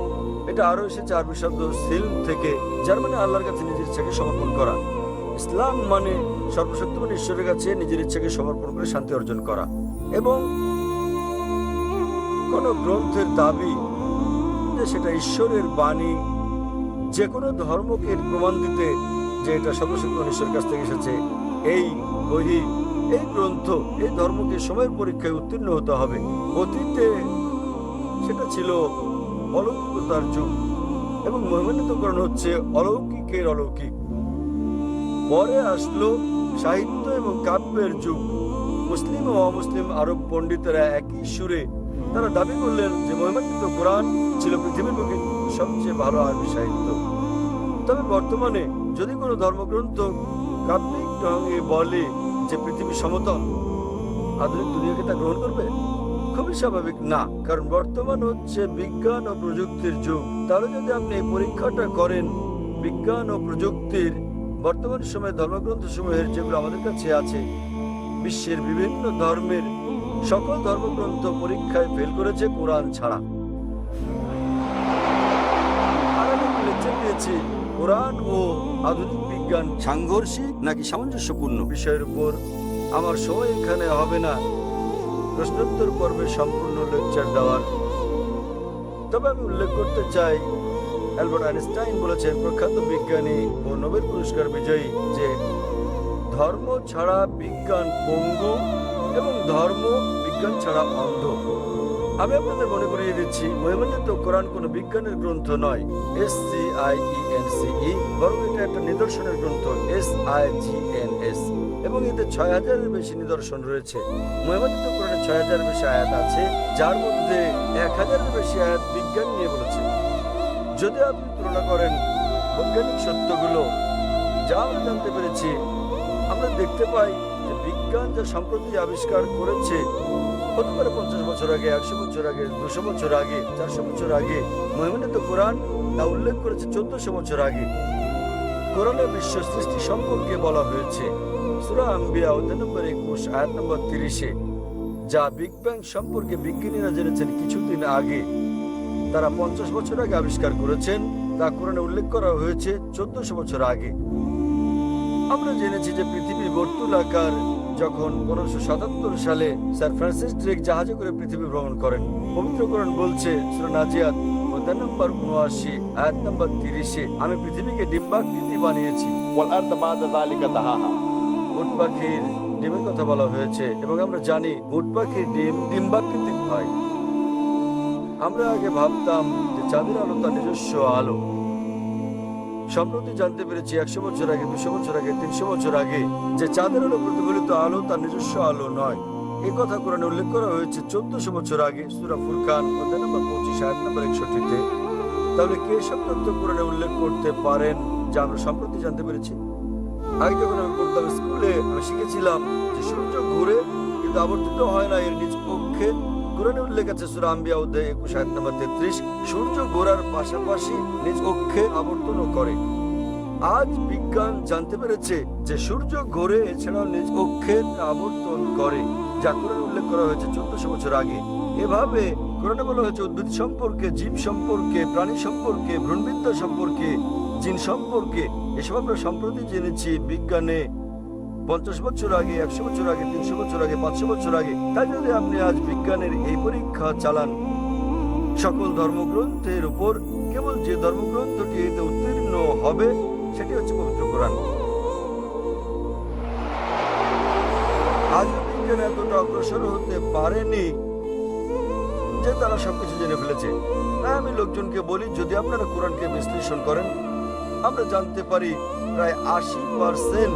এটা আরো এসেছে আরবি শব্দ সিলম থেকে, যার মানে আল্লাহর কাছে নিজের ইচ্ছাকে সমর্পণ করা। ইসলাম মানে সর্বশক্তিমান ঈশ্বরের কাছে নিজের ইচ্ছাকে সমর্পণ করে শান্তি অর্জন করা। এবং কোন গ্রন্থের দাবি যে সেটা ঈশ্বরের বাণী, যে কোনো ধর্মকে প্রমাণ দিতে যে এটা সর্বশক্তিমান ঈশ্বরের কাছ থেকে এসেছে, এই বহি, এই গ্রন্থ, এই ধর্মকে সময়ের পরীক্ষায় উত্তীর্ণ হতে হবে। অতীতে সেটা ছিল অলৌকিকতার যুগ এবং মহিমান্বিতকরণ হচ্ছে অলৌকিকের অলৌকিক। পরে আসলো সাহিত্য এবং কাব্যের যুগ। মুসলিম ও অমুসলিম আরব পণ্ডিতেরা একই সুরে তারা দাবি করলেন যে মহিমান্বিত কোরআন ছিল পৃথিবীর বুকে সবচেয়ে ভালো আরবি সাহিত্য। তবে বর্তমানে যদি কোনো ধর্মগ্রন্থ কাব্যিক ঢঙে বলে যে পৃথিবী সমতল, আধুনিক দুনিয়াকে তা গ্রহণ করবে? খুবই স্বাভাবিক না, কারণ বর্তমান হচ্ছে বিজ্ঞান ও প্রযুক্তির যুগ। তাহলে যদি আপনি এই পরীক্ষাটা করেন বিজ্ঞান ও প্রযুক্তির, বর্তমান সময়ে ধর্মগ্রন্থ সমূহের যেগুলো আমাদের কাছে আছে, বিশ্বের বিভিন্ন ধর্মের সকল ধর্মগ্রন্থ পরীক্ষায় ফেল করেছে কোরআন ছাড়া। আর আমি লেকচার দিয়েছি কোরআন ও আধুনিক বিজ্ঞান সাংঘর্ষিক নাকি সামঞ্জস্যপূর্ণ বিষয়ের উপর। আমার সময় এখানে হবে না প্রশ্নোত্তর পর্বে সম্পূর্ণ লেকচার দেওয়ার। তবে আমি উল্লেখ করতে চাই, অ্যালবার্ট আইনস্টাইন বলেছেন, প্রখ্যাত বিজ্ঞানী ও নোবেল পুরস্কার বিজয়ী, যে ধর্ম ছাড়া বিজ্ঞান পঙ্গু এবং ধর্ম বিজ্ঞান ছাড়া অন্ধ। আমি আপনাদের মনে করিয়ে দিচ্ছি, মহিমান্বিত কোরআন কোনো বিজ্ঞানের গ্রন্থ নয়, SCIENCE, বরং এটা একটা নিদর্শনের গ্রন্থ, SIGNS, এবং এতে 6000-এর বেশি নিদর্শন রয়েছে। মহিমান্বিত কোরআনে 6000-এর বেশি আয়াত আছে, যার মধ্যে 1000-এর বেশি আয়াত বিজ্ঞান নিয়ে বলেছে। যদি আপনি তুলনা করেন বৈজ্ঞানিক সত্যগুলো যা আমরা জানতে পেরেছি, আমরা দেখতে পাই যে বিজ্ঞান যা সম্প্রতি আবিষ্কার করেছে, হতে পারে 50 বছর আগে, 100 বছর আগে, 200 বছর আগে, 400 বছর আগে, মহিমান্বিত কোরআন তা উল্লেখ করেছে 1400 বছর আগে। কোরআনে বিশ্ব সৃষ্টি সম্পর্কে বলা হয়েছে সূরা আম্বিয়া অধ্যায় নম্বর 21 আয়াত নম্বর 30-এ, যা বিগ ব্যাং সম্পর্কে বিজ্ঞানীরা জেনেছেন কিছুদিন আগে, তারা 50 বছর আগে আবিষ্কার করেছেন, তা কোরআনে উল্লেখ করা হয়েছে 1400 বছর আগে। আমরা জেনেছি যে পৃথিবী বর্তুলাকার। যখন 1577 সালে স্যার ফ্রান্সিস ড্রেক জাহাজে করে পৃথিবী ভ্রমণ করেন, পবিত্র কোরআন বলছে সূরা নাজিয়াত অধ্যায় নম্বর 79 আয়াত নম্বর 30-এ, আমি পৃথিবীকে ডিম্বাকৃতি বানিয়েছি। والأرض بعد ذلك دهاها। উট পাখির ডিমের কথা বলা হয়েছে, এবং আমরা জানি উট পাখির ডিম ডিম্বাকৃতিক হয়। আমরা আগে ভাবতাম যে চাঁদের আলো তার নিজস্ব আলো। সম্প্রতি জানতে পেরেছি 100 বছর আগে, 200 বছর আগে, 300 বছর আগে যে চাঁদের আলো প্রতিফলিত আলো তার নিজস্ব আলো নয়। এই কথা কোরআনে উল্লেখ করা হয়েছে 1400 বছর আগে সূরা ফুরকান অধ্যায় নম্বর 25 আয়াত নম্বর 61-তে। তাহলে কে সব তথ্য কোরআনে উল্লেখ করতে পারেন যা আমরা সম্প্রতি জানতে পেরেছি? আগে যখন আমি পড়তাম স্কুলে, আমি শিখেছিলাম যে সূর্য ঘুরে কিন্তু আবর্তিত হয় না এর নিজ কক্ষে। কোরআনে উল্লেখ আছে সূরা আম্বিয়া অধ্যায় 21 আয়াত নম্বর 33, সূর্য ঘোরার পাশাপাশি নিজ কক্ষে আবর্তনও করে। আজ বিজ্ঞান জানতে পেরেছে যে সূর্য ঘোরে, এছাড়াও নিজ কক্ষে আবর্তন করে, যা কোরআনে উল্লেখ করা হয়েছে 1400 বছর আগে। এভাবে কোরআনে বলা হয়েছে উদ্ভিদ সম্পর্কে, জীব সম্পর্কে, প্রাণী সম্পর্কে, ভ্রূণবিদ্যা সম্পর্কে, জিন সম্পর্কে। এসব আমরা সম্প্রতি জেনেছি বিজ্ঞানে 50 বছর আগে, 100 বছর আগে, 300 বছর আগে, 500 বছর আগে। তাই যদি আপনি আজ বিজ্ঞানের এই পরীক্ষা চালান সকল ধর্মগ্রন্থের উপর, কেবল যে ধর্মগ্রন্থটি এতে উত্তীর্ণ হবে সেটি হচ্ছে পবিত্র কোরআন। আজ বিজ্ঞান এতটা অগ্রসর হতে পারেনি যে তারা সবকিছু জেনে ফেলেছে। তাই আমি লোকজনকে বলি, যদি আপনারা কোরআনকে বিশ্লেষণ করেন, আমরা জানতে পারি প্রায় 80%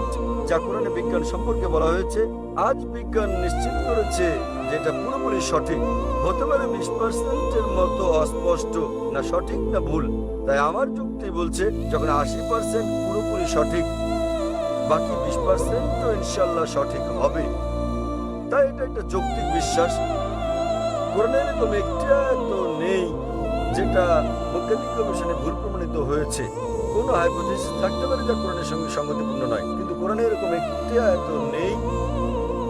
যা কোরআনে বিজ্ঞান সম্পর্কে বলা হয়েছে, আজ বিজ্ঞান নিশ্চিত করেছে যেটা পুরোপুরি সঠিক। হতে পারে 20%-এর মতো অস্পষ্ট, না সঠিক না ভুল। তাই আমার যুক্তি বলছে যখন 80% পুরোপুরি সঠিক, বাকি 20%ও ইনশাল্লাহ সঠিক হবে। তাই এটা একটা যৌক্তিক বিশ্বাস। কোরআনে এরকম একটা তো নেই যেটা বৈজ্ঞানিক গবেষণায় ভুল প্রমাণিত হয়েছে। কোনো হাইপোথিসিস থাকতে পারে যা কোরআনের সঙ্গে সঙ্গতিপূর্ণ নয়, কিন্তু কোরআনে এরকম একটি আয়াত নেই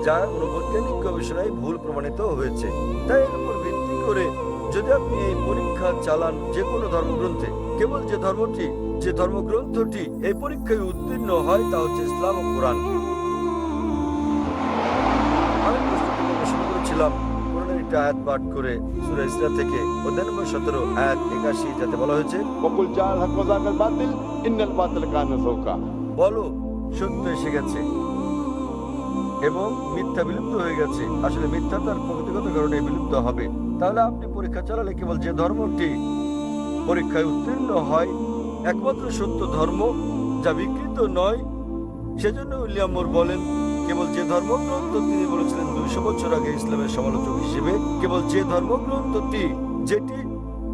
যা কোনো বৈজ্ঞানিক গবেষণায় ভুল প্রমাণিত হয়েছে। তাই এর উপর ভিত্তি করে যদি আপনি এই পরীক্ষা চালান যে কোনো ধর্মগ্রন্থে, কেবল যে ধর্মগ্রন্থটি এই পরীক্ষায় উত্তীর্ণ হয় তা হচ্ছে ইসলাম ও কোরআন। আমি শুরু করেছিলাম কোরআনের একটা আয়াত পাঠ করে সূরা ইসরা থেকে অধ্যায় নম্বর 17 আয়াত 81, যাতে বলা হয়েছে وقل جاء الحق وزهق الباطل إن الباطل كان زهوقا। বলো সত্য এসে গেছে এবং মিথ্যা বিলুপ্ত হয়ে গেছে। আসলে মিথ্যা তার প্রকৃতিগত কারণে বিলুপ্ত হবে। তাহলে আপনি পরীক্ষা চালালে কেবল যে ধর্মটি পরীক্ষায় উত্তীর্ণ হয় একমাত্র সত্য ধর্ম, যা বিকৃত নয়। সেজন্য উইলিয়াম মোর বলেন, কেবল যে ধর্মগ্রন্থ তিনি বলেছিলেন 200 বছর আগে ইসলামের সমালোচক হিসেবে, কেবল যে ধর্মগ্রন্থটি যেটি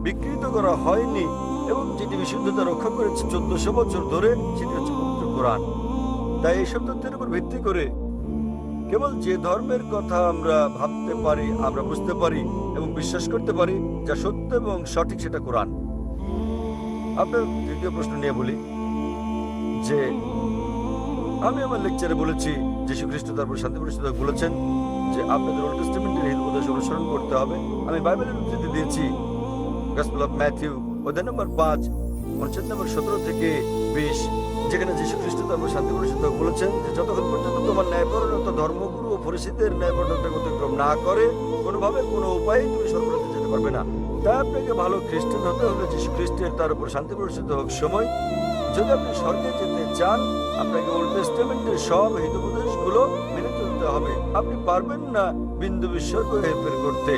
বিকৃত করা হয়নি এবং যেটি বিশুদ্ধতা রক্ষা করেছে 1400 বছর ধরে, সেটি হচ্ছে পবিত্র কোরআন। তাই এইসব তথ্যের উপর ভিত্তি করে কেবল যে ধর্মের কথা আমরা ভাবতে পারি, আমরা বুঝতে পারি এবং বিশ্বাস করতে পারি যা সত্য এবং সঠিক, সেটা কোরআন। আপনার দ্বিতীয় প্রশ্ন নিয়ে বলি যে আমি আমার লেকচারে বলেছি যীশু খ্রিস্ট তারপর শান্তি পরিষদ বলেছেন যে আপনাদের ওল্ড টেস্টামেন্টের এই উপদেশ অনুসরণ করতে হবে। আমি বাইবেলের উদ্ধৃতি দিয়েছি গসপেল অফ ম্যাথিউ অধ্যায় নম্বর 5 অনুচ্ছেদ নম্বর 17 থেকে 20, যেখানে যীশু খ্রিস্ট তারপর শান্তি পরিষদ বলেছেন যে যতক্ষণ পর্যন্ত তোমার ন্যায়পরায়ণতা ধর্মগুরু ও ফরিসীদের ন্যায়পরায়ণতা অতিক্রম না করে, কোনোভাবে কোনো উপায়ে তুমি স্বর্গরাজ্যে যেতে পারবে না। তাই আপনাকে ভালো খ্রিস্টান হতে হলে যীশু খ্রিস্টের তার উপর শান্তি পরিষদ হোক সময়, যদি আপনি স্বর্গে যেতে চান, আপনাকে ওল্ড টেস্টামেন্টের সব হিতোপদেশগুলো মেনে চলতে হবে। আপনি পারবেন না বিন্দু বিসর্গ হেরফের করতে।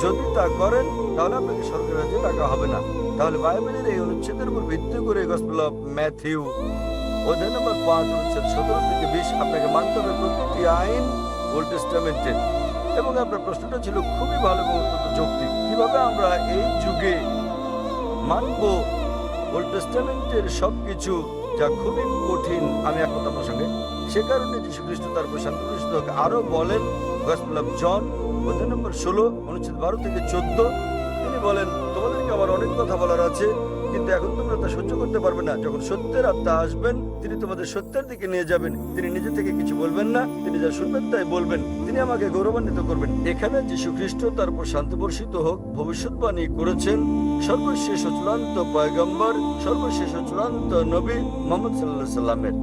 যদি তা করেন তাহলে আপনাকে স্বর্গের রাজ্যে টাকা হবে না। তাহলে বাইবেলের এই অনুচ্ছেদের উপর ভিত্তি করে গসপেল অফ ম্যাথিউ অধ্যায় নম্বর 5 অনুচ্ছেদ 17 থেকে 20 আপনাকে মানতে হবে প্রতিটি আইন ওল্ড টেস্টামেন্টের। এবং আপনার প্রশ্নটা ছিল খুবই ভালো এবং অত্যন্ত যৌক্তিক। কিভাবে আমরা এই যুগে মানব ওল্ড টেস্টামেন্টের সবকিছু, যা খুবই কঠিন। আমি একমত আপনার সঙ্গে। সে কারণে যীশু খ্রিস্ট তার শান্তি পরিষদ আরো বলেন গসপেল অফ জন অধ্যায় নম্বর 16 অনুচ্ছেদ 12 থেকে 14, তিনি বলেন তোমাদেরকে আমার অনেক কথা বলার আছে, কিন্তু এখন তোমরা তা সহ্য করতে পারবে না। যখন সত্যের আত্মা আসবেন, তিনি তোমাদের সত্যের দিকে নিয়ে যাবেন। তিনি নিজে থেকে কিছু বলবেন না, তিনি যা শুনবেন তাই বলবেন। তিনি আমাকে গৌরবান্বিত করবেন। এখানে যীশু খ্রিস্ট তার উপর শান্তি বর্ষিত হোক ভবিষ্যৎবাণী করেছেন সর্বশেষ ও চূড়ান্ত পয়গম্বর, সর্বশেষ ও চূড়ান্ত নবী মুহাম্মদ সাল্লাল্লাহু আলাইহি সাল্লামের।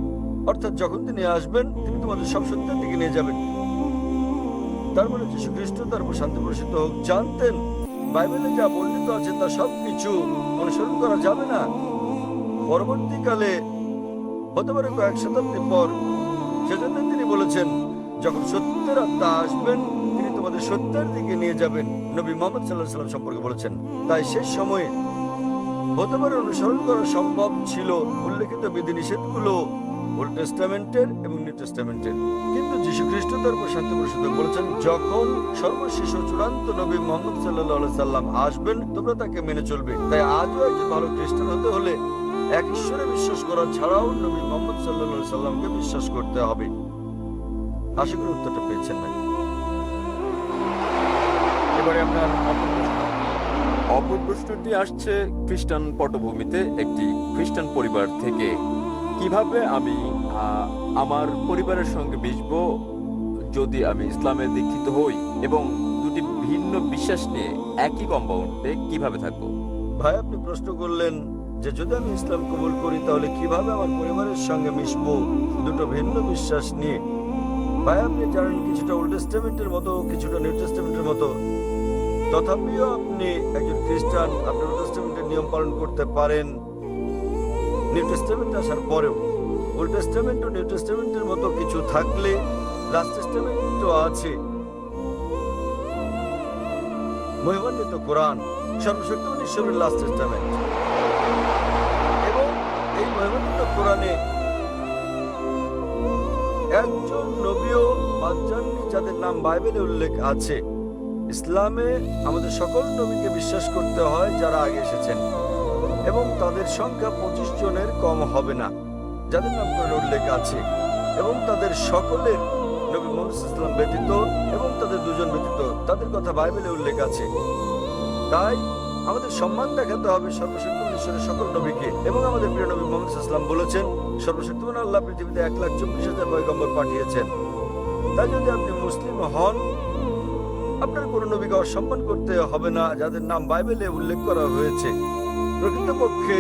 অর্থাৎ যখন তিনি আসবেন, তিনি তোমাদের সব সত্যের দিকে নিয়ে যাবেন। তার মানে যীশু খ্রিস্ট তার উপর শান্তি বর্ষিত হোক জানতেন বাইবেলে যা বর্ণিত আছে তা সবকিছু অনুসরণ করা যাবে না। পরবর্তীকালে হতে পারে কয়েক শতাব্দী পর, সেজন্য তিনি বলেছেন যখন সত্যের আত্মা আসবেন, তিনি তোমাদের সত্যের দিকে নিয়ে যাবেন। নবী মুহাম্মদ সাল্লাল্লাহু আলাইহি সাল্লাম সম্পর্কে বলেছেন। তাই শেষ সময়ে হতে পারে অনুসরণ করা সম্ভব ছিল উল্লেখিত বিধিনিষেধগুলো ওল্ড টেস্টামেন্টের এবং নিউ টেস্টামেন্টের, কিন্তু যীশু খ্রিস্ট তার উপর শান্তি বর্ষিত বলেছেন, যখন সর্বশেষ ও চূড়ান্ত নবী মুহাম্মদ সাল্লাল্লাহু আলাইহি সাল্লাম আসবেন তোমরা তাকে মেনে চলবে। তাই আজও একজন ভালো খ্রিস্টান হতে হলে এক ঈশ্বরে বিশ্বাস করা ছাড়াও নবী মুহাম্মদ সাল্লাল্লাহু আলাইহি সাল্লামকে বিশ্বাস করতে হবে। আশা করি উত্তরটা পেয়েছেন ভাই। এবারে আপনার অপর প্রশ্ন। অপর প্রশ্নটি আসছে খ্রিস্টান পটভূমিতে একটি খ্রিস্টান পরিবার থেকে। কিভাবে আমি আমার পরিবারের সঙ্গে মিশব যদি আমি ইসলামে দীক্ষিত হই, এবং দুটি ভিন্ন বিশ্বাস নিয়ে একই কম্পাউন্ডে কিভাবে থাকবো? ভাই, আপনি প্রশ্ন করলেন যে যদি আমি ইসলাম কবুল করি তাহলে কিভাবে আমার পরিবারের সঙ্গে মিশবো দুটো ভিন্ন বিশ্বাস নিয়ে। ভাই, আপনি জানেন কিছুটা ওল্ড টেস্টামেন্টের মতো কিছুটা নিউ টেস্টামেন্টের মতো, তথাপিও আপনি একজন খ্রিস্টান, আপনি ওল্ড টেস্টামেন্টের নিয়ম পালন করতে পারেন নিউ টেস্টামেন্ট আসার পরেও। ওল্ড টেস্টামেন্ট ও নিউ টেস্টামেন্টের মতো কিছু থাকলে লাস্ট টেস্টামেন্টও আছে। মহিমান্বিত কোরআন সর্বশক্তিমান ঈশ্বরের লাস্ট টেস্টামেন্ট, এবং এই মহিমান্বিত কোরআনে একজন নবীও বাদ যাননি যাদের নাম বাইবেলে উল্লেখ আছে। ইসলামে আমাদের সকল নবীকে বিশ্বাস করতে হয় যারা আগে এসেছেন, এবং তাদের সংখ্যা 25 জনের কম হবে না যাদের নাম কোরআনে উল্লেখ আছে, এবং তাদের সকলের নবী মুহাম্মদ সাল্লাল্লাহু আলাইহি ওয়াসাল্লাম ব্যতীত এবং তাদের দুজন ব্যতীত তাদের কথা বাইবেলে উল্লেখ আছে। তাই আমাদের সম্মান দেখাতে হবে সর্বশক্তিমান ঈশ্বরের সকল নবীকে, এবং আমাদের প্রিয় নবী মুহাম্মদ সাল্লাল্লাহু আলাইহি ওয়াসাল্লাম বলেছেন সর্বশক্তিমান আল্লাহ পৃথিবীতে 1,24,000 পয়গম্বর পাঠিয়েছেন। তাই যদি আপনি মুসলিম হন, আপনার কোন নবীকে অসম্মান করতে হবে না যাদের নাম বাইবেলে উল্লেখ করা হয়েছে। প্রকৃতপক্ষে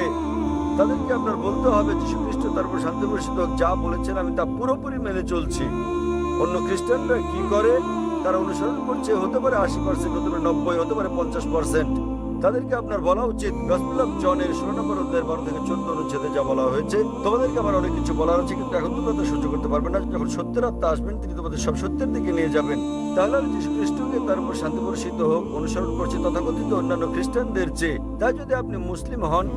তাদেরকে আপনার বলতে হবে যীশু খ্রিস্ট তার উপর শান্তি বর্ষিত হোক যা বলেছেন আমি তা পুরোপুরি মেনে চলছি। অন্য খ্রিস্টানরা কি করে তারা অনুসরণ করছে, হতে পারে 80%, হতে পারে 90, হতে পারে 50%। তাদেরকে আপনার বলা উচিত গসপেল অফ জনের 16 নম্বর অধ্যায়ের 12 থেকে 14 অনুচ্ছেদে যা বলা হয়েছে, তোমাদেরকে আমার অনেক কিছু বলার আছে, কিন্তু এখন তোমরা তা সহ্য করতে পারবে না। যখন সত্যের আত্মা আসবেন তিনি তোমাদের সব সত্যের দিকে নিয়ে যাবেন। তাহলে আমি যীশু খ্রিস্টকে তার উপর শান্তি বর্ষিত হোক অনুসরণ করছি তথাকথিত অন্যান্য খ্রিস্টানদের চেয়ে। তাই যদি আপনি মুসলিম হন,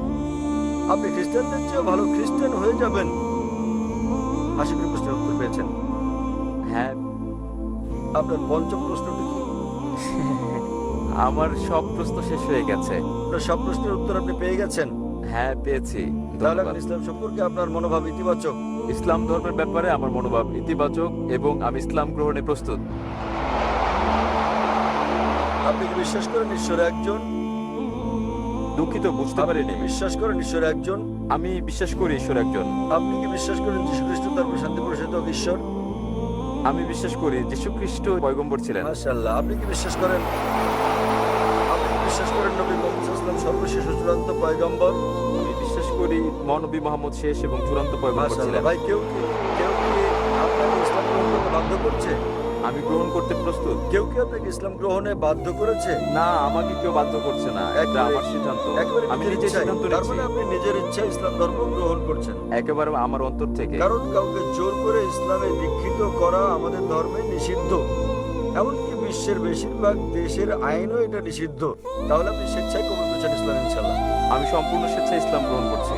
আপনি খ্রিস্টানদের চেয়েও ভালো খ্রিস্টান হয়ে যাবেন। আশা করি প্রশ্নের উত্তর পেয়েছেন। হ্যাঁ, আপনার পঞ্চম প্রশ্নটি কি? আমার সব প্রশ্ন শেষ হয়ে গেছে। আপনার সব প্রশ্নের উত্তর আপনি পেয়ে গেছেন? হ্যাঁ, পেয়েছি। তাহলে ধন্যবাদ। এখন ইসলাম সম্পর্কে আপনার মনোভাব ইতিবাচক। ইসলাম ধর্মের ব্যাপারে আমার মনোভাব ইতিবাচক এবং আমি ইসলাম গ্রহণে প্রস্তুত। আপনি কি বিশ্বাস করেন ঈশ্বর একজন? দুঃখিত, বুঝতে আপনি পারিনি। কি বিশ্বাস করেন ঈশ্বর একজন? আমি বিশ্বাস করি ঈশ্বর একজন। আপনি কি বিশ্বাস করেন যীশু খ্রিস্ট তার উপর শান্তি বর্ষিত হোক ঈশ্বর? আমি বিশ্বাস করি যীশু খ্রিস্ট পয়গম্বর ছিলেন। মাশাআল্লাহ। আপনি কি বিশ্বাস করেন নবী মুহাম্মদ সাল্লাল্লাহু আলাইহি ওয়াসাল্লাম সর্বশেষ ও চূড়ান্ত পয়গম্বর? আমি বিশ্বাস করি মহানবী মুহাম্মদ শেষ এবং চূড়ান্ত পয়গম্বর মাশাআল্লাহ। ছিলেন। ভাই, কেউ কি আপনাকে ইসলাম গ্রহণ করতে বাধ্য করছে? আমি গ্রহণ করতে প্রস্তুত। কেউ কি আপনাকে ইসলাম গ্রহণে বাধ্য করেছে? না, আমাকে কেউ বাধ্য করছে না, এটা আমার সিদ্ধান্ত। একেবারে আমি নিজের নিজে ইচ্ছায়। সিদ্ধান্ত তার নিচ্ছি, মানে আপনি নিজের ইচ্ছায় ইসলাম ধর্ম গ্রহণ করছেন। একেবারে আমার অন্তর থেকে। কারণ কাউকে জোর করে ইসলামে দীক্ষিত করা আমাদের ধর্মে নিষিদ্ধ, এমনকি বিশ্বের বেশিরভাগ দেশের আইনও এটা নিষিদ্ধ। তাহলে আপনি স্বেচ্ছায় কবুল করছেন ইসলাম ইনশাল্লাহ? আমি সম্পূর্ণ স্বেচ্ছায় ইসলাম গ্রহণ করছি।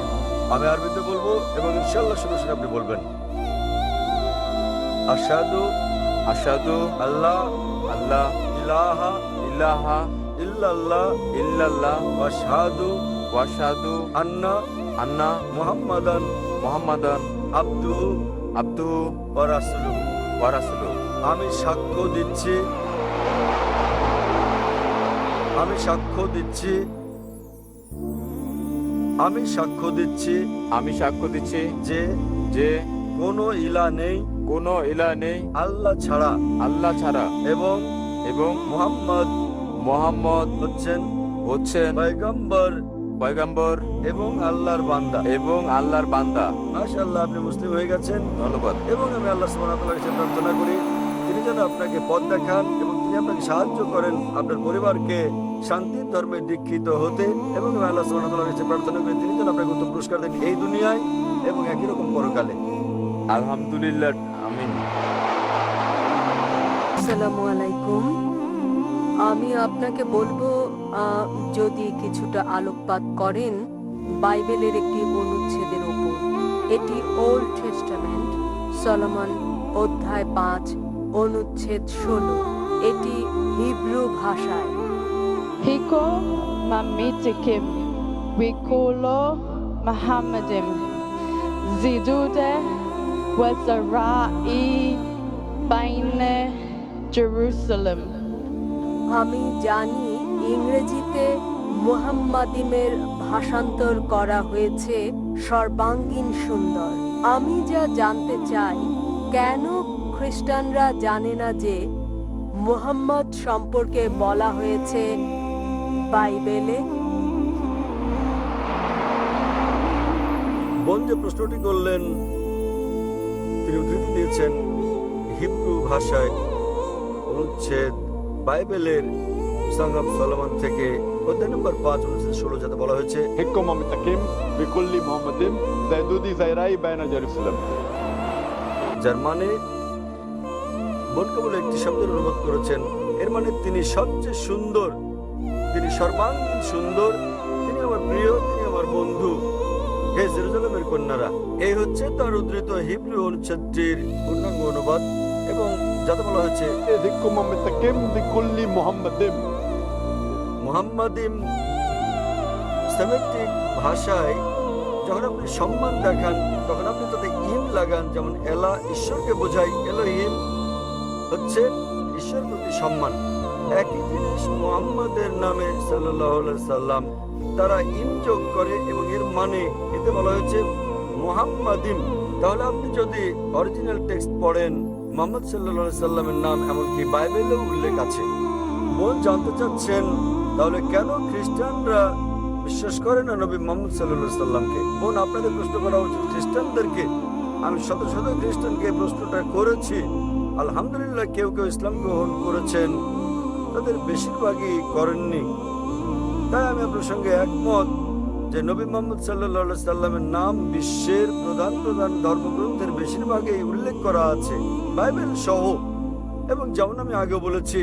আমি আরবিতে বলবো এবং ইনশাল্লাহ শুনে শুনে আপনি বলবেন। আশহাদু আশহাদু আল্লাহ আল্লাহ ইলাহা ইল্লাহা ইল্লাল্লাহ ইল্লাল্লাহ ওয়া আশহাদু ওয়া আশহাদু আন্না আন্না মুহাম্মাদান মুহাম্মাদান আবদুহু আবদুহু ওয়া রাসূলুহু। ওয়া রাসূলুহু। আমি সাক্ষ্য দিচ্ছি আমি সাক্ষ্য দিচ্ছি আমি সাক্ষ্য দিচ্ছি আমি সাক্ষ্য দিচ্ছি যে যে কোনো ইলা নেই কোনো ইলাহ নেই আল্লাহ ছাড়া, আল্লাহ ছাড়া, এবং এবং মুহাম্মদ হচ্ছেন পয়গম্বর পয়গম্বর এবং আল্লাহর বান্দা। এবং আল্লাহর বান্দা। মাশাআল্লাহ, আপনি মুসলিম হয়ে গেছেন। ধন্যবাদ। এবং আমি আল্লাহ সুবহানাহু ওয়া তাআলার কাছে প্রার্থনা করি তিনি যেন আপনাকে পথ দেখান এবং তিনি আপনাকে সাহায্য করেন আপনার পরিবারকে শান্তির ধর্মে দীক্ষিত হতে। এবং আমি আল্লাহ সুবহানাহু ওয়া তাআলার কাছে প্রার্থনা করি তিনি যেন আপনাকে উত্তম পুরস্কার দেন এই দুনিয়ায় এবং একই রকম পরকালে। আলহামদুলিল্লাহ, আমিন। আসসালামু আলাইকুম। আমি আপনাকে বলবো যদি কিছুটা আলোকপাত করেন বাইবেলের একটি অনুচ্ছেদের উপর। এটি ওল্ড টেস্টামেন্ট, সলোমন অধ্যায় 5 অনুচ্ছেদ 16। এটি হিব্রু ভাষায়। Hiko mamitikim wikolo Muhammadim zidude wazarai baine Jerusalem. আমি জানি ইংরেজিতে মুহাম্মাদিমের ভাষান্তর করা হয়েছে সর্বাঙ্গীন সুন্দর। আমি যা জানতে চাই, কেন খ্রিস্টানরা জানে না যে মুহাম্মদ সম্পর্কে বলা হয়েছে বাইবেলে? বোন যে প্রশ্নটি করলেন, তিনি উদ্ধৃতি দিয়েছেন হিব্রু ভাষায় অনুচ্ছেদ বাইবেলের সং অফ সলোমন থেকে অধ্যায় নম্বর 5 অনুচ্ছেদ 16, যাতে বলা হয়েছে حكم متكم بكل محمد زيدودي زيراي بين جيروسلم। যার মানে বোন কেবল একটি শব্দের অনুবাদ করেছেন, এর মানে তিনি সবচেয়ে সুন্দর, তিনি সর্বাঙ্গীন সুন্দর, তিনি আমার প্রিয়, তিনি আমার বন্ধু, হে জেরুজালেমের কন্যারা। এই হচ্ছে তার উদ্ধৃত হিব্রু অনুচ্ছেদটির পূর্ণাঙ্গ অনুবাদ, এবং যাতে বলা হয়েছে حكم متكم بكل محمد। মুহাম্মাদিম সেমেটিক ভাষায় যখন আপনি সম্মান দেখান, তখন আপনি তাতে ইম লাগান, যেমন এলা ঈশ্বরকে বোঝায়, এলোহিম হচ্ছে ঈশ্বর প্রতি সম্মান। একই জিনিস মুহাম্মাদের নামে সাল্লাল্লাহু আলাইহি সাল্লাম তারা ইম যোগ করে, এবং এর মানে এতে বলা হয়েছে মুহাম্মাদিম। তাহলে আপনি যদি অরিজিনাল টেক্সট পড়েন, মুহাম্মদ সাল্লাল্লাহু আলাইহি সাল্লামের নাম এমনকি বাইবেলেও উল্লেখ আছে। বোন জানতে চাচ্ছেন তাহলে কেন খ্রিস্টানরা বিশ্বাস করে না নবী মুহাম্মদ সাল্লাল্লাহু আলাইহি সাল্লামকে? বোন, আপনাদের প্রশ্ন করা উচিত খ্রিস্টানদেরকে। আমি শত শত খ্রিস্টানকে এই প্রশ্নটা করেছি। আলহামদুলিল্লাহ, কেউ কেউ ইসলাম গ্রহণ করেছেন, তাদের বেশিরভাগই করেননি। তাই আমি আপনার সঙ্গে একমত যে নবী মুহাম্মদ সাল্লাল্লাহু আলাইহি সাল্লামের নাম বিশ্বের প্রধান প্রধান ধর্মগ্রন্থের বেশিরভাগই উল্লেখ করা আছে, বাইবেল সহ। এবং যেমন আমি আগে বলেছি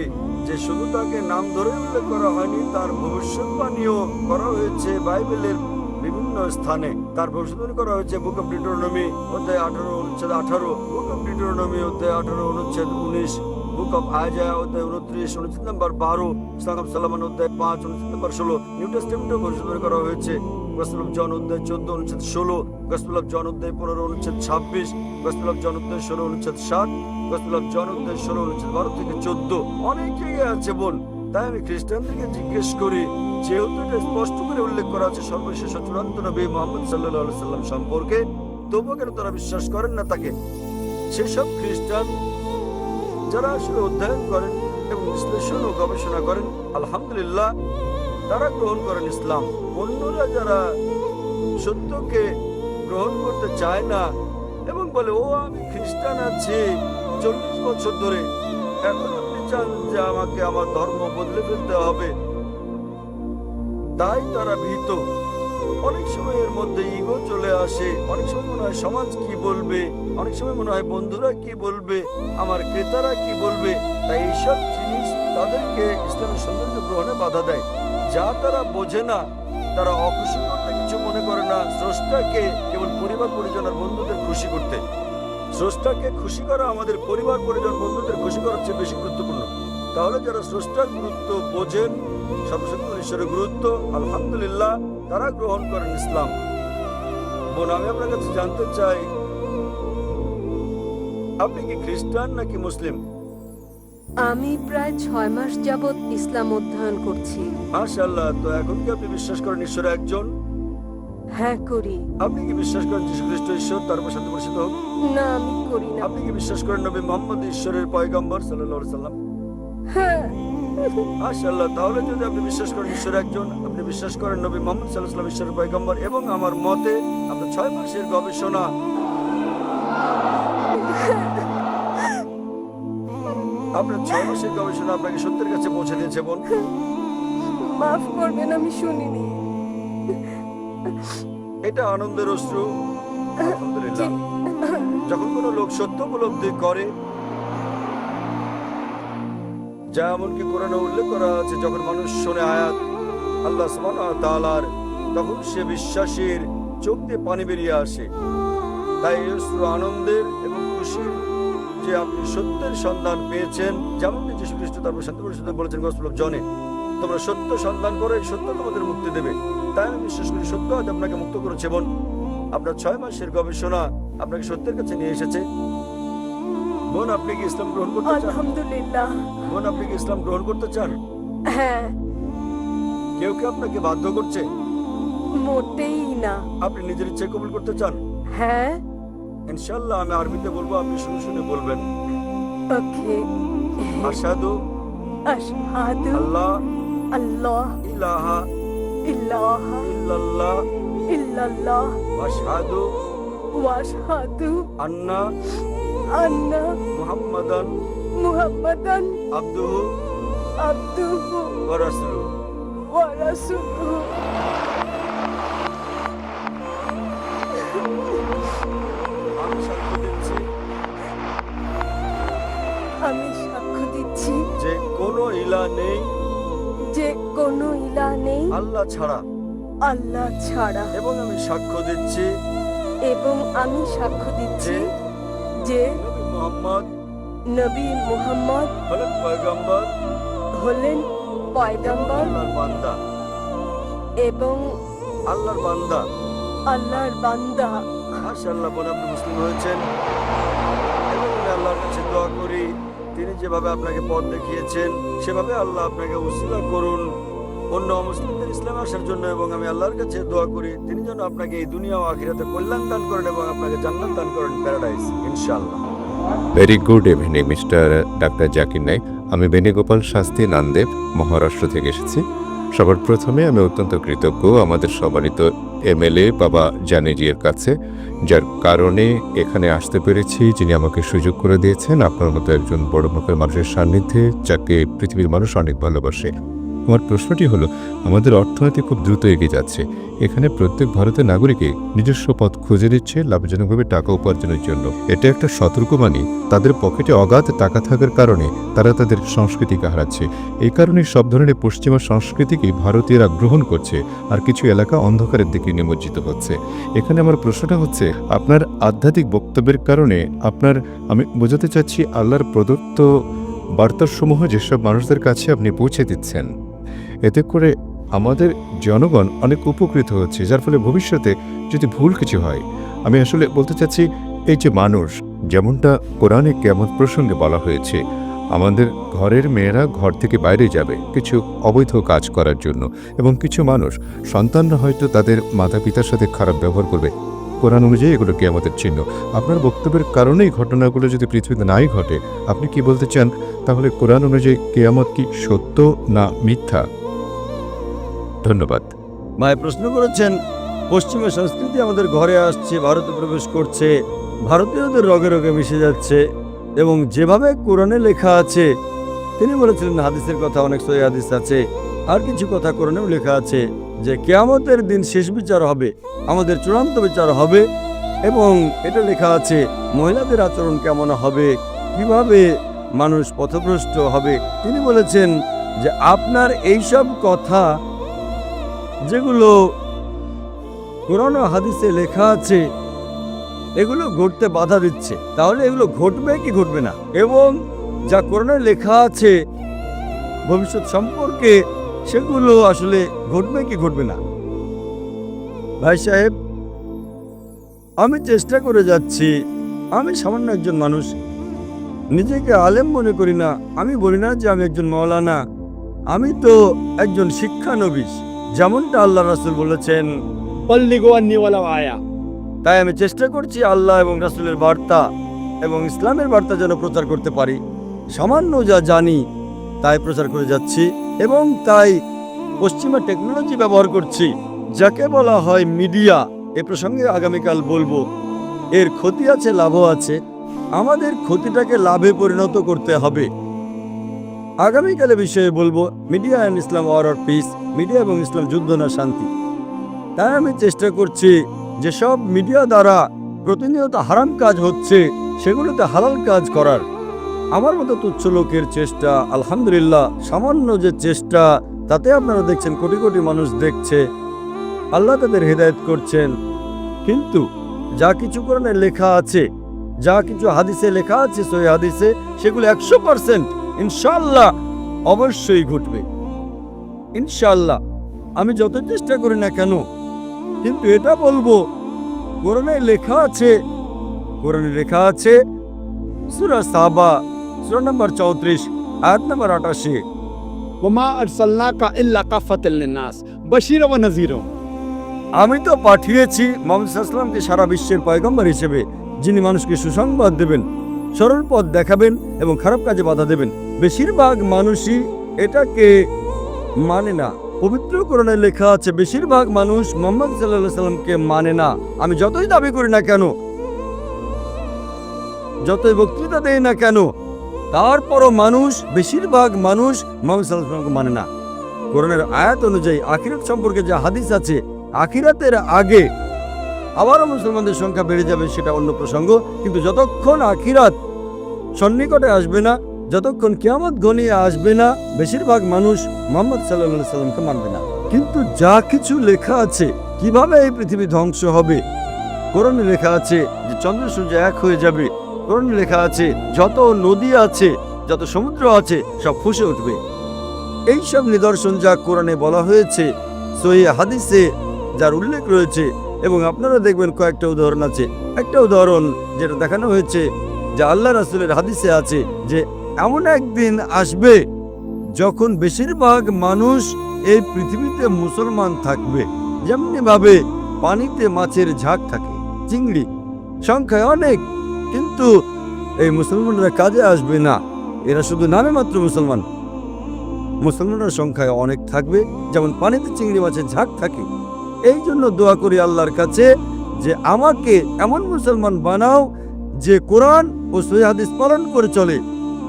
যে শুধু তাকে নাম ধরে উল্লেখ করা হয়নি, তার ভবিষ্যৎবাণীও করা হয়েছে বাইবেলের বিভিন্ন স্থানে। তার ভবিষ্যৎবাণী করা হয়েছে বুক অফ ডিউটেরোনমি অধ্যায় 18 অনুচ্ছেদ 18, বুক অফ ডিউটেরোনমি অধ্যায় 18 অনুচ্ছেদ 19, বুক অফ আইজায়া অধ্যায় 29 অনুচ্ছেদ নম্বর 12, সং অফ সলোমন অধ্যায় 5 অনুচ্ছেদ নম্বর 16। নিউ টেস্টামেন্টে ভবিষ্যৎবাণী করা হয়েছে গসপেল অফ জন অধ্যায় 14 অনুচ্ছেদ 16, গসপেল অফ জন অধ্যায় 15 অনুচ্ছেদ 26, গসপেল অফ জন অধ্যায় 16 অনুচ্ছেদ 7, গসপেল অফ জন অধ্যায় 16 অনুচ্ছেদ 12 থেকে 14। অনেক জায়গায় আছে বোন। তাই আমি খ্রিস্টানদেরকে জিজ্ঞেস করি, যেহেতু এটা স্পষ্ট করে উল্লেখ করা আছে সর্বশেষ চূড়ান্ত নবী মুহাম্মদ সাল্লাল্লাহু আলাইহি সাল্লাম সম্পর্কে, তবুও কেন তারা বিশ্বাস করেন না তাকে? সেসব খ্রিস্টান যারা আসলে অধ্যয়ন করেন এবং বিশ্লেষণ ও গবেষণা করেন, আলহামদুলিল্লাহ তারা গ্রহণ করেন ইসলাম। অন্যরা যারা সত্যকে গ্রহণ করতে চায় না এবং বলে, ও আমি খ্রিস্টান আছি 40 বছর ধরে, এখন আপনি চান যে আমাকে আমার ধর্ম বদলে ফেলতে হবে, তাই তারা ভীত। অনেক সময় এর মধ্যে ইগো চলে আসে, অনেক সময় মনে হয় সমাজ কি বলবে, অনেক সময় মনে হয় বন্ধুরা কি বলবে, আমার ক্রেতারা কি বলবে। তাই এইসব জিনিস তাদেরকে ইসলামের সৌন্দর্য গ্রহণে বাধা দেয়। যা তারা বোঝে না, তারা অখুশি করতে কিছু মনে করে না, স্রষ্টাকে কেবল পরিবার পরিজন আর বন্ধুদের খুশি করতে। স্রষ্টাকে খুশি করা আমাদের পরিবার পরিজন বন্ধুদের খুশি করার চেয়ে বেশি গুরুত্বপূর্ণ। তাহলে যারা স্রষ্টার গুরুত্ব বোঝেন, সর্বশক্তিমান ঈশ্বরের গুরুত্ব, আলহামদুলিল্লাহ তারা গ্রহণ করেন ইসলাম। বোন, আমি আপনার কাছে জানতে চাই, আপনি কি খ্রিস্টান নাকি মুসলিম? আমি প্রায় 6 মাস যাবৎ ইসলাম অধ্যয়ন করছি। মাশাআল্লাহ। তো এখন কি আপনি বিশ্বাস করেন ঈশ্বর একজন? হ্যাঁ, করি। আপনি কি বিশ্বাস করেন যীশু খ্রিস্ট ঈশ্বর, তার উপর শান্তি বর্ষিত হোক? না, আমি করি না। আপনি কি বিশ্বাস করেন নবী মুহাম্মদ ঈশ্বরের পয়গম্বর সাল্লাল্লাহু আলাইহি সাল্লাম? হ্যাঁ। মাশাআল্লাহ। তাহলে যদি আপনি বিশ্বাস করেন ঈশ্বর একজন, আপনি বিশ্বাস করেন নবী মুহাম্মদ সাল্লাল্লাহু আলাইহি ওয়াসাল্লাম ঈশ্বরের পয়গম্বর, এবং আমার মতে আপনার 6 মাসের গবেষণা আপনাকে সত্যের কাছে পৌঁছে দিয়েছে বোন। মাফ করবেন, আমি শুনিনি। এটা আনন্দের অশ্রু। আলহামদুলিল্লাহ। যখন কোনো লোক সত্য উপলব্ধি করে, যা এমনকি কোরআনে উল্লেখ করা আছে, যখন মানুষ শোনে আয়াত আল্লাহ সুবহানাহু ওয়া তাআলার তখন সে বিশ্বাসীর চোখ দিয়ে পানি বেরিয়ে আসে। তাই এই অশ্রু আনন্দের এবং খুশির যে আপনি সত্যের সন্ধান পেয়েছেন, যেমনটি যীশু খ্রিস্ট তারপর শান্তি পরিষদে বলেছেন গসপেল অফ জনে, তোমরা সত্য সন্ধান করো, এই সত্য তোমাদের মুক্তি দেবে। তাই আমি বিশ্বাস করি সত্য আজ আপনাকে মুক্ত করেছে। বোন, আপনার 6 মাসের গবেষণা আপনাকে সত্যের কাছে নিয়ে এসেছে। বোন, আপনি কি ইসলাম গ্রহণ করতে চান? আলহামদুলিল্লাহ। বোন, আপনি কি ইসলাম গ্রহণ করতে চান? হ্যাঁ। কেউ কি আপনাকে বাধ্য করছে? মোটেই না। আপনি নিজের ইচ্ছে কবুল করতে চান? হ্যাঁ। ইনশাআল্লাহ আমি আরবিতে বলবো, আপনি শুনে শুনে বলবেন। ওকে। আশহাদু আশহাদু আল্লাহ আল্লাহ ইলাহা ইলাহা ইল্লাল্লাহ ইল্লাল্লাহ ওয়াশহাদু ওয়াশহাদু আন্না আন্না মুহাম্মাদান মুহাম্মাদান আবদুহু আবদুহু ওয়া রাসূলুহু। ওয়া রাসূলুহু। আমি সাক্ষ্য দিচ্ছি আমি সাক্ষ্য দিচ্ছি যে কোনো ইলাহ নেই যে কোনো ইলাহ নেই আল্লাহ ছাড়া, আল্লাহ ছাড়া, এবং আমি সাক্ষ্য দিচ্ছি এবং আমি সাক্ষ্য দিচ্ছি যে নবী মুহাম্মদ নবী মুহাম্মদ হলেন পয়গম্বর, হলেন পয়গম্বর আল্লাহর বান্দা, এবং আল্লাহর বান্দা। আল্লাহর বান্দা। মাশাআল্লাহ, বোন আপনি মুসলিম হয়েছেন। এবং আমি আল্লাহর কাছে দোয়া করি তিনি যেভাবে আপনাকে পথ দেখিয়েছেন সেভাবে আল্লাহ আপনাকে উসিলা করুন অন্য মুসলিমদের ইসলামে আসার জন্য। এবং আমি আল্লাহর কাছে দোয়া করি তিনি যেন আপনাকে এই দুনিয়া ও আখিরাতে কল্যাণ দান করেন এবং আপনাকে জান্নাত দান করেন, প্যারাডাইস, ইনশাআল্লাহ। Very good evening mister doctor Zakir Naik. আমি বেণুগোপাল শাস্ত্রী নান্দেব, মহারাষ্ট্র থেকে এসেছি। সবার প্রথমে আমি অত্যন্ত কৃতজ্ঞ আমাদের সম্মানিত এমএলএ বাবা জানেজির কাছে, যার কারণে এখানে আসতে পেরেছি, যিনি আমাকে সুযোগ করে দিয়েছেন আপনার মতো একজন বড় মাপের মানুষের সান্নিধ্যে, যাকে পৃথিবীর মানুষ অনেক ভালোবাসে। আমার প্রশ্নটি হলো, আমাদের অর্থনীতি খুব দ্রুত এগিয়ে যাচ্ছে। এখানে প্রত্যেক ভারতের নাগরিকই নিজস্ব পথ খুঁজে নিচ্ছে লাভজনকভাবে টাকা উপার্জনের জন্য। এটা একটা সতর্কবাণী। তাদের পকেটে অগাধ টাকা থাকার কারণে তারা তাদের সংস্কৃতিকে হারাচ্ছে। এই কারণে সব ধরনের পশ্চিমা সংস্কৃতিকে ভারতীয়রা গ্রহণ করছে, আর কিছু এলাকা অন্ধকারের দিকে নিমজ্জিত হচ্ছে। এখানে আমার প্রশ্নটা হচ্ছে, আপনার আধ্যাত্মিক বক্তব্যের কারণে আমি বোঝাতে চাচ্ছি আল্লাহর প্রদত্ত বার্তাসমূহ যেসব মানুষদের কাছে আপনি পৌঁছে দিচ্ছেন, এতে করে আমাদের জনগণ অনেক উপকৃত হচ্ছে, যার ফলে ভবিষ্যতে যদি ভুল কিছু হয়, আমি আসলে বলতে চাচ্ছি এই যে মানুষ, যেমনটা কোরআনে কিয়ামত প্রসঙ্গে বলা হয়েছে, আমাদের ঘরের মেয়েরা ঘর থেকে বাইরে যাবে কিছু অবৈধ কাজ করার জন্য, এবং কিছু মানুষ সন্তানরা হয়তো তাদের মাতা পিতার সাথে খারাপ ব্যবহার করবে। কোরআন অনুযায়ী এগুলো কিয়ামতের চিহ্ন। আপনার বক্তব্যের কারণেই ঘটনাগুলো যদি পৃথিবীতে নাই ঘটে, আপনি কি বলতে চান তাহলে কোরআন অনুযায়ী কিয়ামত কি সত্য না মিথ্যা? ধন্যবাদ। মায় প্রশ্ন করেছেন, পশ্চিমা সংস্কৃতি আমাদের ঘরে আসছে, ভারতে প্রবেশ করছে, ভারতীয়দের রগে রগে মিশে যাচ্ছে, এবং যেভাবে কোরআনে লেখা আছে, তিনি বলেছিলেন হাদিসের কথা, অনেক সহিহ হাদিস আছে, আর কিছু কথা কোরআনেও লেখা আছে যে কিয়ামতের দিন শেষ বিচার হবে, আমাদের চূড়ান্ত বিচার হবে, এবং এটা লেখা আছে মহিলাদের আচরণ কেমন হবে, কিভাবে মানুষ পথভ্রষ্ট হবে। তিনি বলেছেন যে আপনার এইসব কথা যেগুলো কোরআন ও হাদিসে লেখা আছে এগুলো ঘটতে বাধা দিচ্ছে, তাহলে এগুলো ঘটবে কি ঘটবে না, এবং যা কোরআনে লেখা আছে ভবিষ্যৎ সম্পর্কে সেগুলো আসলে ঘটবে কি ঘটবে না। ভাই সাহেব, আমি চেষ্টা করে যাচ্ছি, আমি সামান্য একজন মানুষ, নিজেকে আলেম মনে করি না, আমি বলি না যে আমি একজন মাওলানা, আমি তো একজন শিক্ষানবিশ, যেমনটা আল্লাহ রাসূল বলেছেন, তাই আমি চেষ্টা করছি আল্লাহ এবং রাসূলের বার্তা এবং ইসলামের বার্তা যেন প্রচার করতে পারি। সামান্য যা জানি তাই প্রচার করে যাচ্ছি, এবং তাই পশ্চিমা টেকনোলজি ব্যবহার করছি, যাকে বলা হয় মিডিয়া। এ প্রসঙ্গে আগামীকাল বলবো। এর ক্ষতি আছে, লাভও আছে, আমাদের ক্ষতিটাকে লাভে পরিণত করতে হবে। আগামীকালে বিষয়ে বলবো media and Islam war or peace, media এবং ইসলাম যুদ্ধ না শান্তি। তাই আমি চেষ্টা করছি যেসব মিডিয়া দ্বারা প্রতিনিয়ত হারাম কাজ হচ্ছে সেগুলোতে হালাল কাজ করার। আমার মতো তুচ্ছ লোকের চেষ্টা, আলহামদুলিল্লাহ সামান্য যে চেষ্টা, তাতে আপনারা দেখছেন কোটি কোটি মানুষ দেখছে, আল্লাহ তাদের হেদায়েত করছেন। কিন্তু যা কিছু কোরআনে লেখা আছে, যা কিছু হাদিসে লেখা আছে, সহিহ হাদিসে, সেগুলো 100% ইনশাআল্লাহ অবশ্যই ঘটবে। ইনশাআল্লাহ আমি যত চেষ্টা করি না কেন, কিন্তু এটা বলবো কোরআনে লেখা আছে, কোরআনে লেখা আছে সূরা সাবা সূরা নম্বর 34 আয়াত নম্বর 88, وما أرسلناك إلا كافة للناس بشيرا ونذيرا। আমি তো পাঠিয়েছি মুহাম্মদ সাল্লাল্লাহু আলাইহি ওয়াসাল্লামকে সারা বিশ্বের পয়গম্বর হিসেবে, যিনি মানুষকে সুসংবাদ দেবেন, সরল পথ দেখাবেন এবং খারাপ কাজে বাধা দেবেন। বেশিরভাগ মানুষই এটাকে মানে না। পবিত্র কোরআনে লেখা আছে বেশিরভাগ মানুষ মুহাম্মদ সাল্লাল্লাহু আলাইহি ওয়াসাল্লামকে মানে না। আমি যতই দাবি করি না কেন, যতই বক্তৃতা দেই না কেন, তারপরও বেশিরভাগ মানুষ মুহাম্মদ সাল্লাল্লাহু আলাইহি ওয়াসাল্লামকে মানে না। কোরআনের আয়াত অনুযায়ী আখিরাত সম্পর্কে যে হাদিস আছে, আখিরাতের আগে আবারও মুসলমানদের সংখ্যা বেড়ে যাবে, সেটা অন্য প্রসঙ্গ। কিন্তু যতক্ষণ আখিরাত সন্নিকটে আসবে না, যতক্ষণ কিয়ামত ঘনিয়ে আসবে না, বেশিরভাগ মানুষ মুহাম্মদ সাল্লাল্লাহু আলাইহি সাল্লামকে মানবে না। কিন্তু যা কিছু লেখা আছে কিভাবে এই পৃথিবী ধ্বংস হবে, কোরআনে লেখা আছে যে চন্দ্র সূর্য এক হয়ে যাবে, কোরআনে লেখা আছে যত নদী আছে, যত সমুদ্র আছে সব ফুঁসে উঠবে। এই সব নিদর্শন যা কোরআনে বলা হয়েছে, সহিহ হাদিসে যার উল্লেখ রয়েছে, এবং আপনারা দেখবেন কয়েকটা উদাহরণ আছে। একটা উদাহরণ যেটা দেখানো হয়েছে যে আল্লাহ রাসূলের হাদিসে আছে যে এমন একদিন আসবে যখন বেশিরভাগ মানুষ এই পৃথিবীতে মুসলমান থাকবে, যেমনি ভাবে পানিতে মাছের ঝাঁক থাকে, চিংড়ি সংখ্যায় অনেক, কিন্তু এই মুসলমানরা কাজে আসবে না। এরা শুধু নামে মাত্র মুসলমান। মুসলমানের সংখ্যায় অনেক থাকবে, যেমন পানিতে চিংড়ি মাছের ঝাঁক থাকে। এই জন্য দোয়া করি আল্লাহর কাছে যে আমাকে এমন মুসলমান বানাও যে কোরআন ও সহিহ হাদিস পালন করে চলে,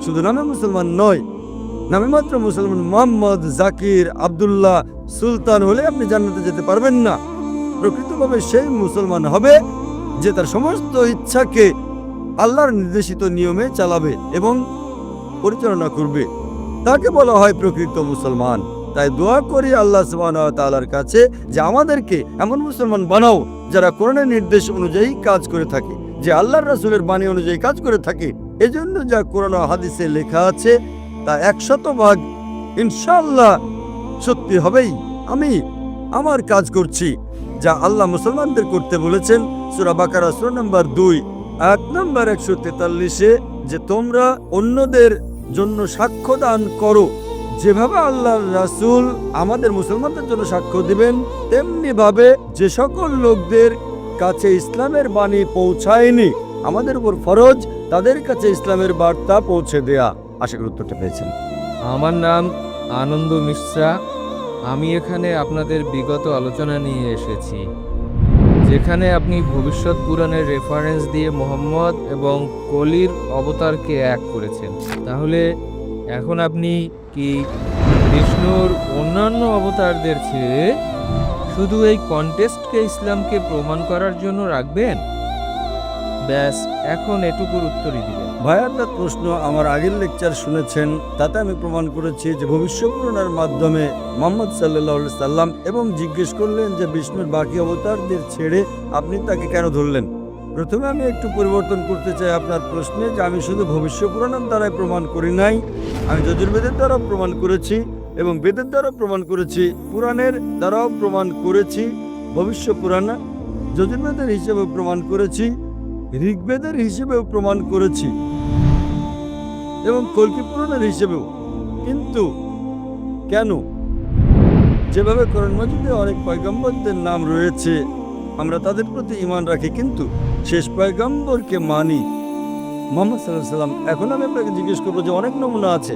শুধু নামে মুসলমান নয়। নামে মাত্র মুসলমান মোহাম্মদ, জাকির, আব্দুল্লাহ, সুলতান হলে আপনি জান্নাতে যেতে পারবেন না। প্রকৃতভাবে সেই মুসলমান হবে যে তার সমস্ত ইচ্ছাকে আল্লাহর নির্দেশিত নিয়মে চালাবে এবং পরিচালনা করবে, তাকে বলা হয় প্রকৃত মুসলমান। তাই দোয়া করি আল্লাহ সুবহানাহু ওয়া তাআলার কাছে যে আমাদেরকে এমন মুসলমান বানাও যারা কোরআনের নির্দেশ অনুযায়ী কাজ করে থাকে, যে আল্লাহর রাসূলের বাণী অনুযায়ী কাজ করে থাকে। এজন্য যা কোরআন ও হাদিসে লেখা আছে তা 100% ইনশাআল্লাহ সত্যি হবেই। আমি আমার কাজ করছি যা আল্লাহ মুসলমানদের করতে বলেছেন। সূরা বাকারা সূরা নম্বর 2 আয়াত নম্বর 143-এ যে তোমরা অন্যদের জন্য সাক্ষ্য দান করো, যেভাবে আল্লাহর রাসূল আমাদের মুসলমানদের জন্য সাক্ষ্য দিবেন, তেমনি ভাবে যে সকল লোকদের কাছে ইসলামের বাণী পৌঁছায়নি আমাদের উপর ফরজ তাদের কাছে ইসলামের বার্তা পৌঁছে দেয়া। আশা করি উত্তরটা পেয়েছেন। আমার নাম আনন্দ মিশ্রা। আমি এখানে আপনাদের বিগত আলোচনা নিয়ে এসেছি, যেখানে আপনি ভবিষ্যৎ পুরাণের রেফারেন্স দিয়ে মোহাম্মদ এবং কলির অবতারকে এক করেছেন। তাহলে এখন আপনি কি বিষ্ণুর অন্যান্য অবতারদের ছেড়ে শুধু এই কন্টেস্টকে ইসলামকে প্রমাণ করার জন্য রাখবেন? ব্যাস, এখন এটুকুর উত্তরই দিবেন। ভাইয়ার প্রশ্ন আমার আগের লেকচার শুনেছেন, তাতে আমি প্রমাণ করেছি যে ভবিষ্যৎ পুরাণের মাধ্যমে মুহাম্মদ সাল্লাল্লাহু আলাইহি সাল্লাম, এবং জিজ্ঞেস করলেন যে বিষ্ণুর বাকি অবতারদের ছেড়ে আপনি তাকে কেন ধরলেন। প্রথমে আমি একটু পরিবর্তন করতে চাই আপনার প্রশ্নে, যে আমি শুধু ভবিষ্যৎ পুরাণের দ্বারাই প্রমাণ করি নাই, আমি যজুর্বেদের দ্বারাও প্রমাণ করেছি এবং বেদের দ্বারাও প্রমাণ করেছি, পুরাণের দ্বারাও প্রমাণ করেছি, ভবিষ্যৎ পুরাণ যজুর্বেদের হিসেবে প্রমাণ করেছি, ঋগ্বেদের হিসেবেও প্রমাণ করেছি এবং কল্কি পুরাণের হিসেবেও। কিন্তু কেন? যেভাবে কোরআন মাজিদে অনেক পয়গম্বরদের নাম রয়েছে, আমরা তাদের প্রতি ঈমান রাখি, কিন্তু শেষ পয়গম্বরকে মানি, মুহাম্মদ সাল্লাল্লাহু আলাইহি সাল্লাম। এখন আমি আপনাকে জিজ্ঞেস করবো যে অনেক নমুনা আছে।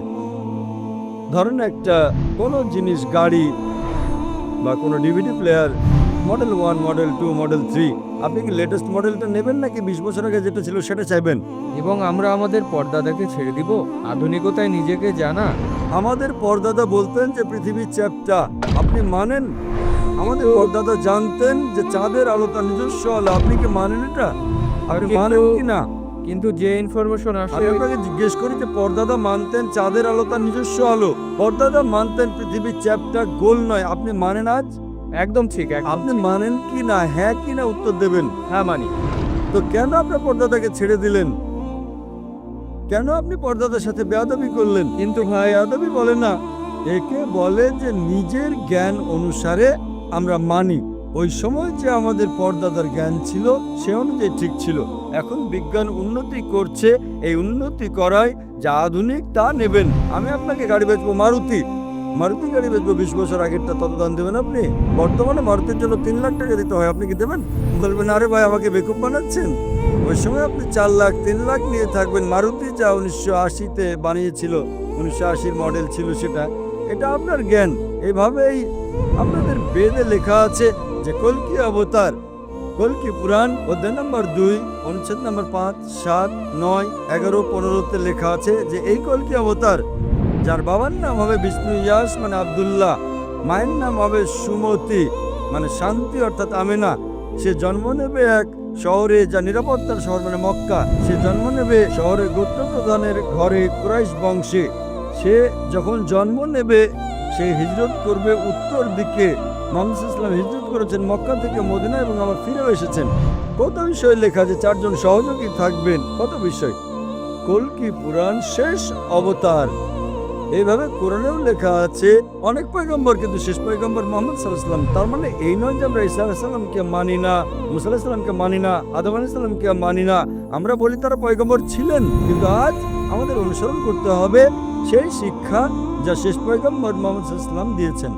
ধরেন একটা কোনো জিনিস, গাড়ি বা কোনো DVD player, model 1, model 2, model 3, আপনি কি লেটেস্ট মডেলটা নেবেন নাকি 20 বছর আগে যেটা ছিল সেটা চাইবেন? এবং আমরা আমাদের পর্দাদাকে ছেড়ে দিব আধুনিকতায় নিজেকে জানা? আমাদের পরদাদা বলতেন যে পৃথিবী চ্যাপ্টা, আপনি মানেন? আমাদের পরদাদা জানতেন যে চাঁদের আলো তার নিজস্ব আলো, আপনি কি মানেন এটা? আপনি মানেন কি না? কিন্তু যে ইনফরমেশন আসে, আমি আপনাকে জিজ্ঞেস করি যে পরদাদা মানতেন চাঁদের আলো তার নিজস্ব আলো, পরদাদা মানতেন পৃথিবী চ্যাপ্টা, গোল নয়, আপনি মানেন আজ? একদম ঠিক, একদম আপনি ঠিক। মানেন কি না, হ্যাঁ কি না উত্তর দেবেন। হ্যাঁ মানি। তো কেন আপনার পর্দাটাকে ছেড়ে দিলেন? কেন আপনি পর্দাদের সাথে বেয়াদবি করলেন? কিন্তু ভাই বেয়াদবি বলে না, একে বলে যে নিজের জ্ঞান অনুসারে আমরা মানি। ওই সময় যে আমাদের পর্দাদার জ্ঞান ছিল সে অনুযায়ী ঠিক ছিল। এখন বিজ্ঞান উন্নতি করছে, এই উন্নতি করায় যা আধুনিক তা নেবেন। আমি আপনাকে গাড়ি বেচবো মারুতি গাড়ি বেচবো, 20 বছর আগেরটা তত দাম দেবেন আপনি? বর্তমানে মারুতির জন্য 3 লাখ টাকা দিতে হয়, আপনি কি দেবেন? বলবেন আরে ভাই আমাকে বেকুব বানাচ্ছেন। ওই সময় আপনি 4 লাখ 3 লাখ নিয়ে থাকবেন। মারুতি যা 1980-তে বানিয়েছিল, 1980-র মডেল ছিল সেটা, এটা আপনার জ্ঞান। এইভাবেই আপনাদের বেদে লেখা আছে যে কল্কি অবতার, কল্কি পুরাণ অধ্যায় নম্বর 2 অনুচ্ছেদ নম্বর 5, 7, 9, 11, 15-তে লেখা আছে যে এই কল্কি অবতার, যার বাবার নাম হবে বিষ্ণু ইয়াস মানে আব্দুল্লাহ, মায়ের নাম হবে সুমতি মানে শান্তি অর্থাৎ আমেনা। সে জন্ম নেবে এক শহরে, যা নিরাপত্তার শহর মানে মক্কা। সে জন্ম নেবে শহরের গোত্র প্রধানের ঘরে, কুরাইশ বংশে। সে যখন জন্ম নেবে সে হিজরত করবে উত্তর দিকে। মুহাম্মদ সাল্লাল্লাহু আলাইহি ওয়াসাল্লাম হিজরত করেছেন মক্কা থেকে মদিনা এবং আবার ফিরেও এসেছেন। কত বিষয় লেখা আছে, 4 জন সহযোগী থাকবেন, কত বিষয়। কল্কি পুরাণ শেষ অবতার, এইভাবে কোরআনেও লেখা আছে অনেক পয়গম্বর, কিন্তু শেষ পয়গম্বর মুহাম্মদ সাল্লাল্লাহু আলাইহি ওয়াসাল্লাম। তার মানে এই নয় যে আমরা ঈসা আলাইহিস সালামকে মানি না, মুসা আলাইহিস সালামকে মানি না, আদম আলাইহিস সালামকে মানি না। আমরা বলি তারা পয়গম্বর ছিলেন, কিন্তু আজ আমাদের অনুসরণ করতে হবে সেই শিক্ষা যা শেষ পয়গম্বর মুহাম্মদ সাল্লাল্লাহু আলাইহি ওয়াসাল্লাম দিয়েছেন।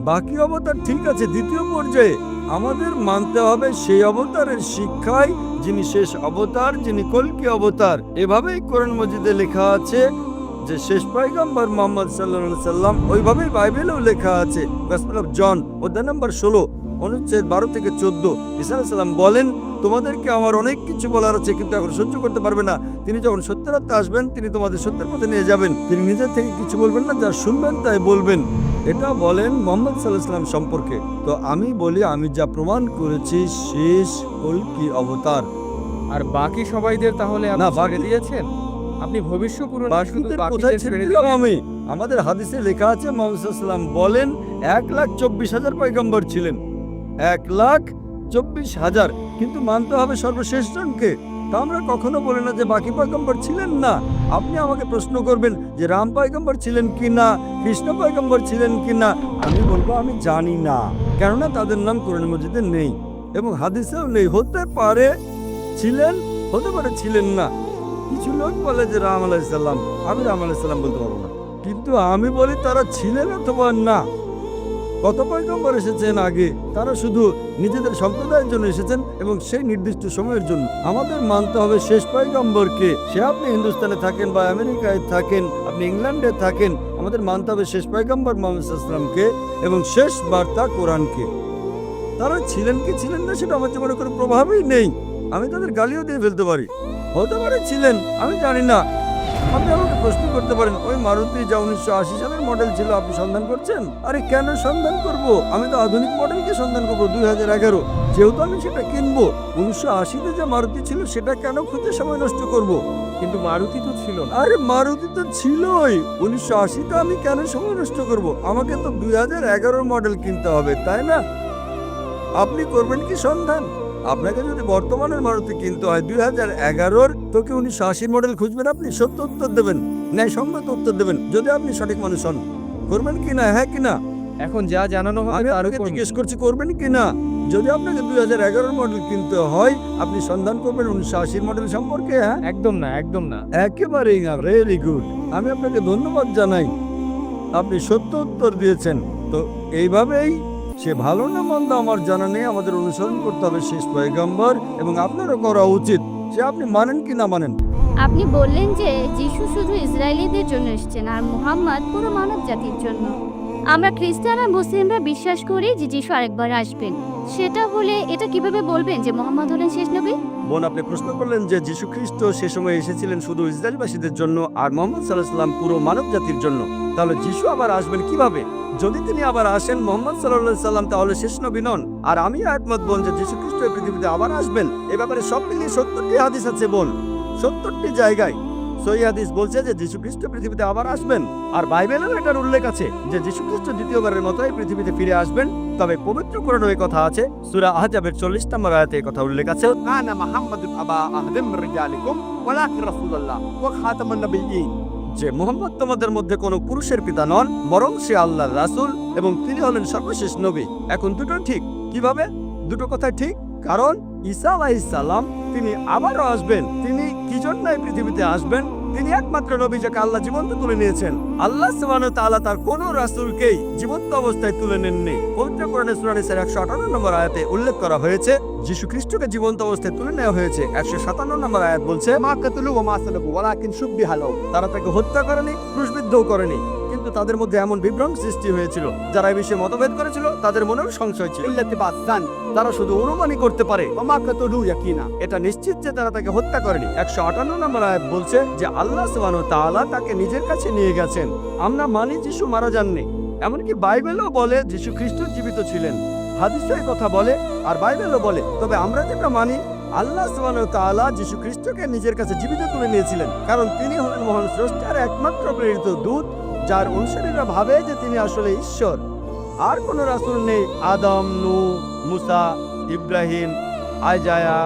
বাকি অবতার ঠিক আছে, দ্বিতীয় পর্যায়ে আমাদের মানতে হবে সেই অবতারের শিক্ষায় যিনি শেষ অবতার, যিনি কল্কি অবতার। এভাবেই কোরআন মাজিদে লেখা আছে যে শেষ পয়গম্বর মুহাম্মদ সাল্লাল্লাহু আলাইহি সাল্লাম। ওইভাবেই বাইবেলেও লেখা আছে গসপেল অফ জন অধ্যায় নম্বর 16 অনুচ্ছেদ 12 থেকে 14। ঈসা আলাইহিস সালাম বলেন, তোমাদেরকে আমার অনেক কিছু বলার আছে কিন্তু এখন সহ্য করতে পারবে না। তিনি যখন সত্যের রাস্তা আসবেন তিনি তোমাদের সত্যের পথে নিয়ে যাবেন। তিনি নিজের থেকে কিছু বলবেন না, যা শুনবেন তাই বলবেন। এটা বলেন মুহাম্মদ সাল্লাল্লাহু আলাইহি সাল্লাম সম্পর্কে। তো আমি বলি, আমি যা প্রমাণ করেছি শেষ কল্কি অবতার। আর বাকি সবাইদের তাহলে আপনি না, ছেড়ে বাকি- দিয়েছেন? আপনি ভবিষ্যৎ পুরাণে শুধু বাকিদের বাকিদের কোথায় ছেড়ে ছেড়ে দিলাম দিলেন? আমি? আমাদের হাদিসে লেখা আছে মুহাম্মদ সাল্লাল্লাহু আলাইহি সাল্লাম বলেন 1,24,000 পয়গম্বর ছিলেন, 1,24,000, কিন্তু মানতে হবে সর্বশেষ জনকে। তা আমরা কখনো বলি না যে বাকি পয়গম্বর ছিলেন না। আপনি আমাকে প্রশ্ন করবেন যে রাম পয়গম্বর ছিলেন কি না, কৃষ্ণ পয়গম্বর ছিলেন কি না, আমি বলবো আমি জানি না, কেননা তাদের নাম কোরআন মাজিদে নেই এবং হাদিসেও নেই। হতে পারে ছিলেন, হতে পারে ছিলেন না। কিছু লোক বলে যে রাম আলাইহিস সালাম, আমি রাম আলাইহিস সালাম বলতে পারবো না, কিন্তু আমি বলি তারা ছিলেন অথবা না। কত পয়গম্বর এসেছেন আগে, তারা শুধু নিজেদের সম্প্রদায়ের জন্য এসেছেন এবং সেই নির্দিষ্ট সময়ের জন্য। আমাদের মানতে হবে শেষ পয়গম্বরকে। সে আপনি হিন্দুস্তানে থাকেন বা আমেরিকায় থাকেন, আপনি ইংল্যান্ডে থাকেন, আমাদের মানতে হবে শেষ পয়গম্বর মুহাম্মদ সাল্লাল্লাহু আলাইহি ওয়াসাল্লামকে এবং শেষ বার্তা কোরআনকে। তারা ছিলেন কি ছিলেন না সেটা আমার জীবনে কোনো প্রভাবই নেই। আমি তাদের গালিও দিয়ে ফেলতে পারি, হতে পারে ছিলেন, আমি জানি না। আপনি আমাকে প্রশ্ন করতে পারেন ওই মারুতি যা 1980 সালের মডেল ছিল আপনি সন্ধান করছেন? আরে কেন সন্ধান করব? আমি তো আধুনিক মডেলকে সন্ধান করবো 2011, যেহেতু আমি সেটা কিনবো। 1980-তে যে মারুতি ছিল সেটা কেন খুঁজে সময় নষ্ট করব? কিন্তু মারুতি তো ছিল না। আরে মারুতি তো ছিলই 1980-তে, আমি কেন সময় নষ্ট করব? আমাকে তো 2011 মডেল কিনতে হবে, তাই না? আপনি করবেন কি সন্ধান? আপনাকে যদি বর্তমানের মারুতি কিনতে হয় 2011-র, তো কি 1980 মডেল খুঁজবেন? আপনি সত্য উত্তর দেবেন, ন্যায়সঙ্গত উত্তর দেবেন, যদি আপনি সঠিক মানুষ হন। করবেন কি না? হ্যাঁ কি না? এখন যা জানানো হবে আমি তার আপনাকে উপর জিজ্ঞেস করছি করবেন কি না। যদি আপনাকে 2011 মডেল কিনতে হয় আপনি সন্ধান করবেন 1980 মডেল সম্পর্কে। হ্যাঁ, একদম না, একদম না। একেবারেই না। ভেরি গুড, আমি আপনাকে ধন্যবাদ জানাই, আপনি সত্য উত্তর দিয়েছেন। তো এইভাবেই সে ভালো না মন্দ আমার জানা নেই, আমাদের অনুসরণ করতে হবে শেষ পয়গম্বর এবং আপনারও করা উচিত, সে আপনি মানেন কি না মানেন। আপনি বললেন যে যিশু শুধু ইসরায়েলিদের জন্য এসেছেন আর মুহাম্মদ পুরো মানব জাতির জন্য। আমরা খ্রিস্টান আর মুসলিমরা বিশ্বাস করি যে যিশু আরেকবার আসবেন। সেটা হলে এটা কিভাবে বলবেন যে মুহাম্মদ হলেন শেষ নবী? বোন, আপনি প্রশ্ন করলেন যে যীশু খ্রিস্ট সে সময় এসেছিলেন শুধু ইসরায়েলবাসীদের জন্য আর মুহাম্মদ সাল্লাল্লাহু আলাইহি ওয়াসাল্লাম পুরো মানব জাতির জন্য। তাহলে যিশু আবার আসবেন কিভাবে? যদি তিনি আবার আসেন মুহাম্মদ সাল্লাল্লাহু আলাইহি ওয়াসাল্লাম তাহলে শেষ নবী নন। আর আমি একমত বোন যে যীশু খ্রিস্ট এই পৃথিবীতে আবার আসবেন। এ ব্যাপারে সব মিলিয়ে 70টি হাদিস আছে বোন, 70টি জায়গায়। সহিহ হাদিস বলছে যে যীশু খ্রিস্ট পৃথিবীতে আবার আসবেন, আর বাইবেলেও এটার উল্লেখ আছে যে যীশু খ্রিস্ট দ্বিতীয়বারের মতো এই পৃথিবীতে ফিরে আসবেন। তবে পবিত্র কোরআনে এই কথা আছে, সূরা আহজাবের 40 নম্বর আয়াতে এই কথা উল্লেখ আছে, আনা মুহাম্মাদুন আবা আহাদিম মিন রিজালিকুম ওয়ালাকিন রাসূলুল্লাহ ওয়া খাতামুন নবিয়্যিন, যে মুহাম্মদ তোমাদের মধ্যে কোনো পুরুষের পিতা নন, বরং সে আল্লাহর রাসূল এবং তিনি হলেন সর্বশেষ নবী। এখন দুটো ঠিক কিভাবে? দুটো কথা ঠিক, কারণ ঈসা আলাইহিস সালাম তিনি আবারও আসবেন। তিনি কি জন্য এই পৃথিবীতে আসবেন? তিনি একমাত্র নবী যাকে আল্লাহ জীবন্ত তুলে নিয়েছেন। আল্লাহ সুবহানাহু ওয়া তাআলা তার কোন রাসূলকেই জীবন্ত অবস্থায় তুলে নেননি। পবিত্র কোরআনে সূরা নিসার 158 নম্বর আয়াতে উল্লেখ করা হয়েছে যীশু খ্রিস্টকে জীবন্ত অবস্থায় তুলে নেওয়া হয়েছে। 157 নম্বর আয়াত বলছে, মা কাতালু ওয়া মা সালাবু ওয়ালাকিন শুববিহা লাহু, তারা তাকে হত্যা করেনি, ক্রুশবিদ্ধও করেনি, কিন্তু তাদের মধ্যে এমন বিভ্রম সৃষ্টি হয়েছিল, যারা এই বিষয়ে মতভেদ করেছিল তাদের মনেও সংশয় ছিল। ইল্লাতি বাসান তারা শুধু অনুমানই করতে পারে, ওয়া মা কাতালু ইয়াকিনা, এটা নিশ্চিত যে তারা তাকে হত্যা করেনি। 158 নম্বর আয়াত বলছে যে আল্লাহ সুবহানাহু ওয়া তাআলা তাকে নিজের কাছে নিয়ে গেছেন। আমরা মানি যিশু মারা যাননি, এমনকি বাইবেলও বলে যিশু খ্রিস্ট জীবিত ছিলেন, হাদিসে এই কথা বলে আর বাইবেলও বলে। তবে আমরা যেটা মানি, আল্লাহ সুবহানাহু ওয়া তাআলা যিশু খ্রিস্টকে নিজের কাছে জীবিত তুলে নিয়েছিলেন, কারণ তিনি হলেন মহান স্রষ্টার একমাত্র প্রেরিত দূত, যার অনুসারীরা ভাবে যে তিনি আসলে ঈশ্বর। আর কোনো রাসূল নেই। আদম, নূহ, মুসা, ইব্রাহিম, আইজায়া,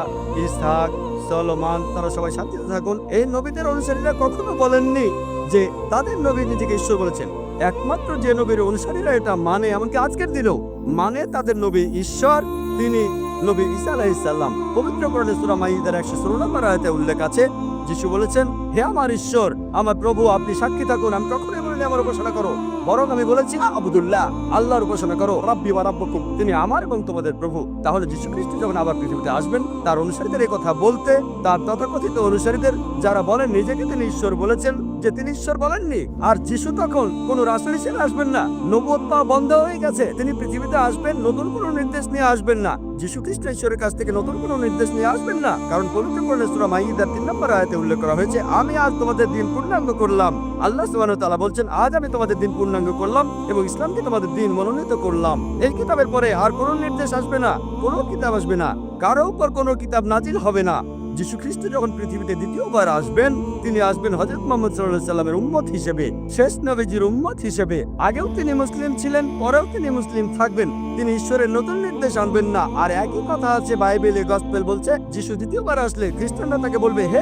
ইসহাক, সলোমন, তারা সবাই শান্তিতে থাকুন, এই নবীদের অনুসারীরা কখনো বলেননি যে তাদের নবী নিজেকে ঈশ্বর বলেছেন। একমাত্র যে নবীর অনুসারীরা এটা মানে, এমনকি আজকের দিনেও মানে তাদের নবী ঈশ্বর, তিনি নবী ঈসা আলাইহিস সালাম। পবিত্র কোরআনে সূরা মাইদার 116 নম্বর আয়াতে উল্লেখ আছে, যিশু বলেছেন, হে আমার ঈশ্বর, আমার প্রভু, আপনি সাক্ষী থাকুন, আমি কখনোই বলিনি আমার উপাসনা করো, বরং আমি বলেছি আবুদুল্লাহ, আল্লাহর উপাসনা করো, রাব্বি ওয়া রাব্বুকুম, তিনি আমার এবং তোমাদের প্রভু। তাহলে যীশু খ্রিস্ট যখন আবার পৃথিবীতে আসবেন, তার অনুসারীদের এই কথা বলতে, তার তথাকথিত অনুসারীদের যারা বলেন নিজেকে তিনি ঈশ্বর বলেছেন, যে তিনি ঈশ্বর বলেননি। আর যিশু তখন কোন রাসূল হিসেবে আসবেন না, নবুয়ত পাওয়া বন্ধ হয়ে গেছে। তিনি পৃথিবীতে আসবেন, নতুন কোনো নির্দেশ নিয়ে আসবেন না। যিশু খ্রিস্ট ঈশ্বরের কাছ থেকে নতুন কোনো নির্দেশ নিয়ে আসবেন না, কারণ পবিত্র কোরআনে সূরা মাইদার 3 নম্বর আয়াতে উল্লেখ করা হয়েছে, আমি আজ তোমাদের দিন পূর্ণাঙ্গ করলাম। আল্লাহ সুবহানাহু ওয়া তাআলা বলছেন, আজ আমি তোমাদের দিন পূর্ণাঙ্গ করলাম এবং ইসলামকে তোমাদের দিন মনোনীত করলাম। এই কিতাবের পরে আর কোনো নির্দেশ আসবে না, কোনো কিতাব আসবে না, কারো উপর কোনো কিতাব নাজিল হবে না। যিশু খ্রিস্ট যখন পৃথিবীতে দ্বিতীয়বার আসবেন, তিনি আসবেন হযরত মুহাম্মদ সাল্লাল্লাহু আলাইহি সাল্লামের উম্মত হিসেবে, শেষ নবীজির উম্মত হিসেবে। আগেও তিনি মুসলিম ছিলেন, পরেও তিনি মুসলিম থাকবেন। তিনি ঈশ্বরের নতুন নির্দেশ আনবেন না। আর একই কথা আছে বাইবেলে, গসপেল বলছে, যিশু দ্বিতীয়বার আসলে খ্রিস্টানরা তাকে বলবে, হে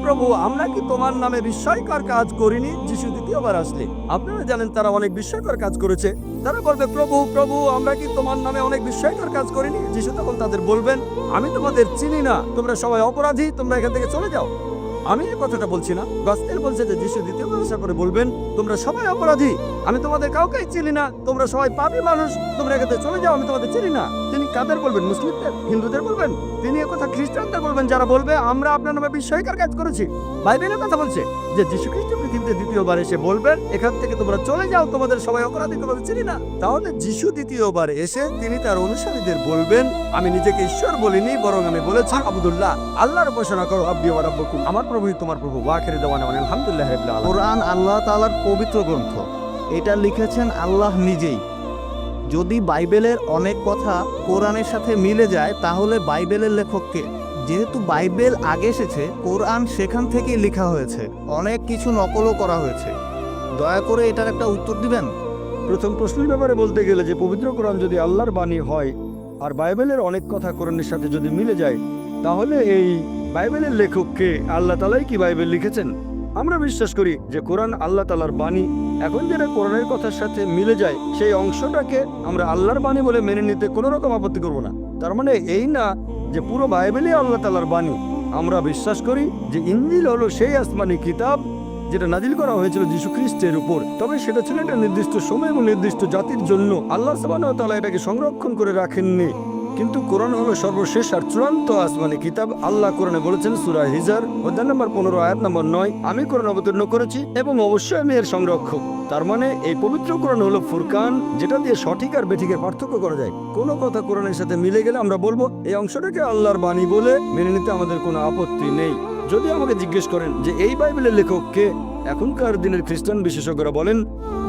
প্রভু, আমরা কি তোমার নামে বিস্ময়কর কাজ করিনি? যিশু দ্বিতীয়বার আসলে আপনারা জানেন তারা অনেক বিস্ময়কর কাজ করেছে। তারা বলবে, প্রভু, আমরা কি তোমার নামে অনেক বিস্ময়কর কাজ করিনি? যিশু তখন তাদের বলবেন, আমি তোমাদের চিনি না, তোমরা সবাই অপরাধী, তোমরা এখান থেকে চলে যাও। আমি এই কথাটা বলছি না, গসপেল বলছে যে যিশু দ্বিতীয়বার আসার পরে বলবেন, তোমরা সবাই অপরাধী, আমি তোমাদের কাউকেই চিনি না, তোমরা সবাই পাপী মানুষ, তোমরা এখান থেকে চলে যাও, আমি তোমাদের চিনি না। তিনি কাদের বলবেন? মুসলিমদের, হিন্দুদের বলবেন? তিনি একথা খ্রিস্টানদের বলবেন, যারা বলবে আমরা আপনার নামে বিস্ময়কর কাজ করেছি। বাইবেলের কথা বলছে যে যিশু খ্রিস্ট পৃথিবীতে দ্বিতীয়বার এসে বলবেন, এখান থেকে তোমরা চলে যাও, তোমাদের সবাই অপরাধী, তোমাদের চিনি না। তাহলে যিশু দ্বিতীয়বার এসে তিনি তার অনুসারীদের বলবেন, আমি নিজেকে ঈশ্বর বলিনি, বরং আমি বলেছি আবুদুল্লাহ, আল্লাহর উপাসনা করো, রাব্বি ওয়া রাব্বুকুম, আমার প্রভুই তোমার প্রভু। ওয়া আখিরু দাওয়ানা আলহামদুলিল্লাহি রাব্বিল আলামিন। কোরআন আল্লাহ তাআলার পবিত্র গ্রন্থ, এটা লিখেছেন আল্লাহ নিজেই। যদি বাইবেলের অনেক কথা কোরআনের সাথে মিলে যায়, তাহলে বাইবেলের লেখককে, যেহেতু বাইবেল আগে এসেছে, কোরআন সেখান থেকেই লেখা হয়েছে, অনেক কিছু নকলও করা হয়েছে। দয়া করে এটার একটা উত্তর দিবেন। প্রথম প্রশ্নের ব্যাপারে বলতে গেলে, যে পবিত্র কোরআন যদি আল্লাহর বাণী হয় আর বাইবেলের অনেক কথা কোরআনের সাথে যদি মিলে যায়, তাহলে এই বাইবেলের লেখককে আল্লাহ তাআলাই কি বাইবেল লিখেছেন? আমরা বিশ্বাস করি যে কোরআন আল্লাহ তাআলার বাণী। এখন যেটা কোরআনের কথার সাথে মিলে যায়, সেই অংশটাকে আমরা আল্লাহর বাণী বলে মেনে নিতে কোনো রকম আপত্তি করব না। তার মানে এই না যে পুরো বাইবেলই আল্লাহ তাআলার বাণী। আমরা বিশ্বাস করি যে ইনজিল হলো সেই আসমানি কিতাব যেটা নাজিল করা হয়েছিল যীশু খ্রিস্টের উপর। তবে সেটা ছিল একটা নির্দিষ্ট সময় এবং নির্দিষ্ট জাতির জন্য। আল্লাহ সুবহানাহু ওয়া তাআলা এটাকে সংরক্ষণ করে রাখেননি। কিন্তু কোরআন হলো সর্বশেষ আর চূড়ান্ত আসমানি কিতাব। আল্লাহ কোরআনে বলেছেন সূরা হিজর অধ্যায় নম্বর 15 আয়াত নম্বর 9, আমি কোরআন অবতীর্ণ করেছি এবং অবশ্যই আমি এর সংরক্ষক। তার মানে এই পবিত্র কোরআন হলো ফুরকান, যেটা দিয়ে সঠিক আর বেঠিকের পার্থক্য করা যায়। কোনো কথা কোরআনের সাথে মিলে গেলে আমরা বলবো এই অংশটাকে আল্লাহর বাণী বলে মেনে নিতে আমাদের কোনো আপত্তি নেই। যদি আমাকে জিজ্ঞেস করেন যে এই বাইবেলের লেখক কে, এখনকার দিনের খ্রিস্টান বিশেষজ্ঞরা বলেন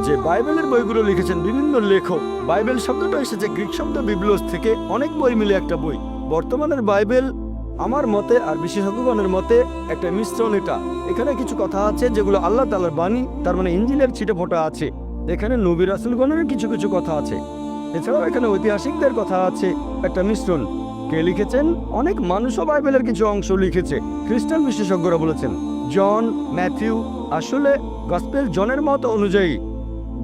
যে বাইবেলের বইগুলো লিখেছেন বিভিন্ন লেখক। বাইবেল শব্দটা এসেছে গ্রিক শব্দ বিবলোস থেকে, অনেক বই মিলে একটা বই। বর্তমানের বাইবেল আমার মতে আর বিশেষজ্ঞগণের মতে একটা মিশ্রণ এটা। এখানে কিছু কথা আছে যেগুলো আল্লাহ তাআলার বাণী, তার মানে ইঞ্জিলের ছিটে ফোঁটা আছে। এখানে নবী রাসূলগণের কিছু কিছু কথা আছে। এছাড়াও এখানে ঐতিহাসিকদের কথা আছে, একটা মিশ্রণ। কে লিখেছেন? অনেক মানুষও বাইবেলের কিছু অংশ লিখেছে। খ্রিস্টান বিশেষজ্ঞরা বলেছেন জন, ম্যাথিউ, আসলে গসপেল জনের মত অনুযায়ী,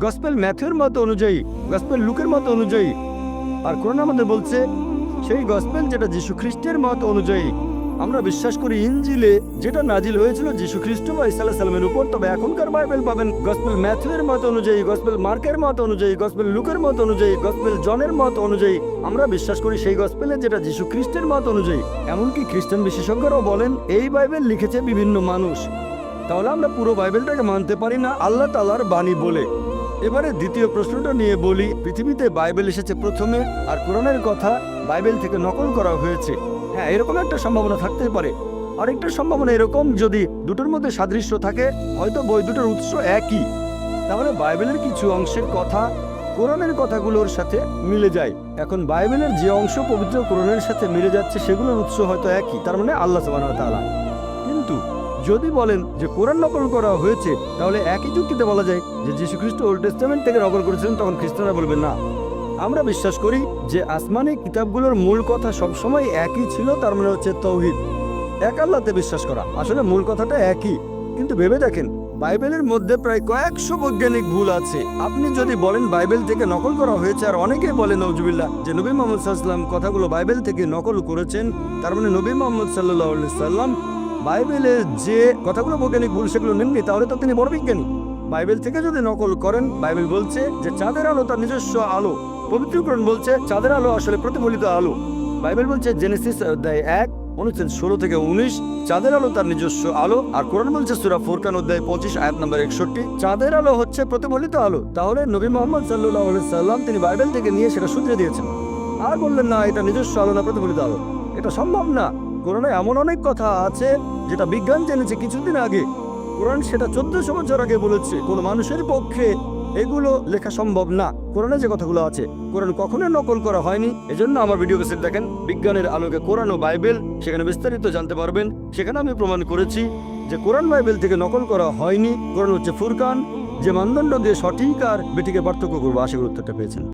গসপেল ম্যাথিউর মত অনুযায়ী, গসপেল লুকের মত অনুযায়ী। আর কোরআন আমাদের বলছে সেই গসপেল যেটা যীশু খ্রিস্টের মত অনুযায়ী। আমরা বিশ্বাস করি ইনজিলে যেটা নাজিল হয়েছিল যীশু খ্রিস্ট বা ঈসা আলাইহিস সালামের উপর, তবে এখনকার বাইবেল পাবেন গসপেল ম্যাথিউয়ের মত অনুযায়ী, গসপেল মার্কের মত অনুযায়ী, গসপেল লুকের মত অনুযায়ী, গসপেল জনের মত অনুযায়ী। আমরা বিশ্বাস করি সেই গসপেলে যেটা যীশু খ্রিস্টের মত অনুযায়ী। এমনকি খ্রিস্টান বিশেষজ্ঞরাও বলেন এই বাইবেল লিখেছে বিভিন্ন মানুষ। তাহলে আমরা পুরো বাইবেলটাকে মানতে পারি না আল্লাহ তাআলার বাণী বলে। এবারে দ্বিতীয় প্রশ্নটা নিয়ে বলি, পৃথিবীতে বাইবেল এসেছে প্রথমে আর কোরআনের কথা বাইবেল থেকে নকল করা হয়েছে। হ্যাঁ, এরকম একটা সম্ভাবনা থাকতে পারে। আরেকটা সম্ভাবনা এরকম, যদি দুটোর মধ্যে সাদৃশ্য থাকে, হয়তো বই দুটোর উৎস একই, তাহলে বাইবেলের কিছু অংশের কথা কোরআনের কথাগুলোর সাথে মিলে যায়। এখন বাইবেলের যে অংশ পবিত্র কোরআনের সাথে মিলে যাচ্ছে সেগুলোর উৎস হয়তো একই, তার মানে আল্লাহ সুবহানাহু ওয়া তাআলা। কিন্তু যদি বলেন যে কোরআন নকল করা হয়েছে, তাহলে একই যুক্তিতে বলা যায় যে যীশু খ্রিস্ট ওল্ড টেস্টামেন্ট থেকে নকল করেছিলেন, তখন খ্রিস্টানরা বলবেন না। আমরা বিশ্বাস করি যে আসমানি কিতাবগুলোর মূল কথা সবসময় একই ছিল, তার মানে হচ্ছে তাওহীদ, এক আল্লাহতে বিশ্বাস করা। আসলে মূল কথাটা একই, কিন্তু ভেবে দেখেন বাইবেলের মধ্যে প্রায় কয়েকশো বৈজ্ঞানিক ভুল আছে। আপনি যদি বলেন বাইবেল থেকে নকল করা হয়েছে, আর অনেকেই বলে নওজুবিল্লাহ যে নবী মুহাম্মদ সাল্লাল্লাহু আলাইহি ওয়াসাল্লাম কথাগুলো বাইবেল থেকে নকল করেছেন, তার মানে নবী মুহাম্মদ সাল্লাল্লাহু আলাইহি ওয়াসাল্লাম বাইবেলের যে কথাগুলো বৈজ্ঞানিক ভুল সেগুলো নেননি, তাহলে তো তিনি বড় বিজ্ঞানী। বাইবেল থেকে যদি নকল করেন, বাইবেল বলছে যে চাঁদের আলো তার নিজস্ব আলো, পবিত্র কোরআন বলছে চাঁদের আলো আসলে প্রতিফলিত আলো। বাইবেল বলছে জেনেসিস অধ্যায় 1 অনুচ্ছেদ 16 থেকে 19 চাঁদের আলো তার নিজস্ব আলো। আর কোরআন বলছে সূরা ফুরকান অধ্যায় 25 আয়াত নম্বর 61 চাঁদের আলো হচ্ছে প্রতিফলিত আলো। তাহলে নবী মুহাম্মদ সাল্লাল্লাহু আলাইহি সাল্লাম তিনি বাইবেল থেকে নিয়ে সেটা শুধরে দিয়েছেন, আর বললেন না এটা নিজস্ব আলো না প্রতিফলিত আলো। এটা সম্ভব না। কোরআনে এমন অনেক কথা আছে যেটা বিজ্ঞান জেনেছে কিছুদিন আগে। কোরআন সেটা 1400 বছর আগে বলেছে। কোনো মানুষের পক্ষে এগুলো লেখা সম্ভব না। কোরআনে যে কথাগুলো আছে কোরআন কখনোই নকল করা হয়নি। এজন্য আমার ভিডিও ক্যাসেট দেখেন বিজ্ঞানের আলোকে কোরআন ও বাইবেল, সেখানে বিস্তারিত জানতে পারবেন। সেখানে আমি প্রমাণ করেছি যে কোরআন বাইবেল থেকে নকল করা হয়নি। কোরআন হচ্ছে ফুরকান, যে মানদণ্ড দিয়ে সঠিক আর বেঠিকের পার্থক্য করবো। আশা করি উত্তরটা পেয়েছেন।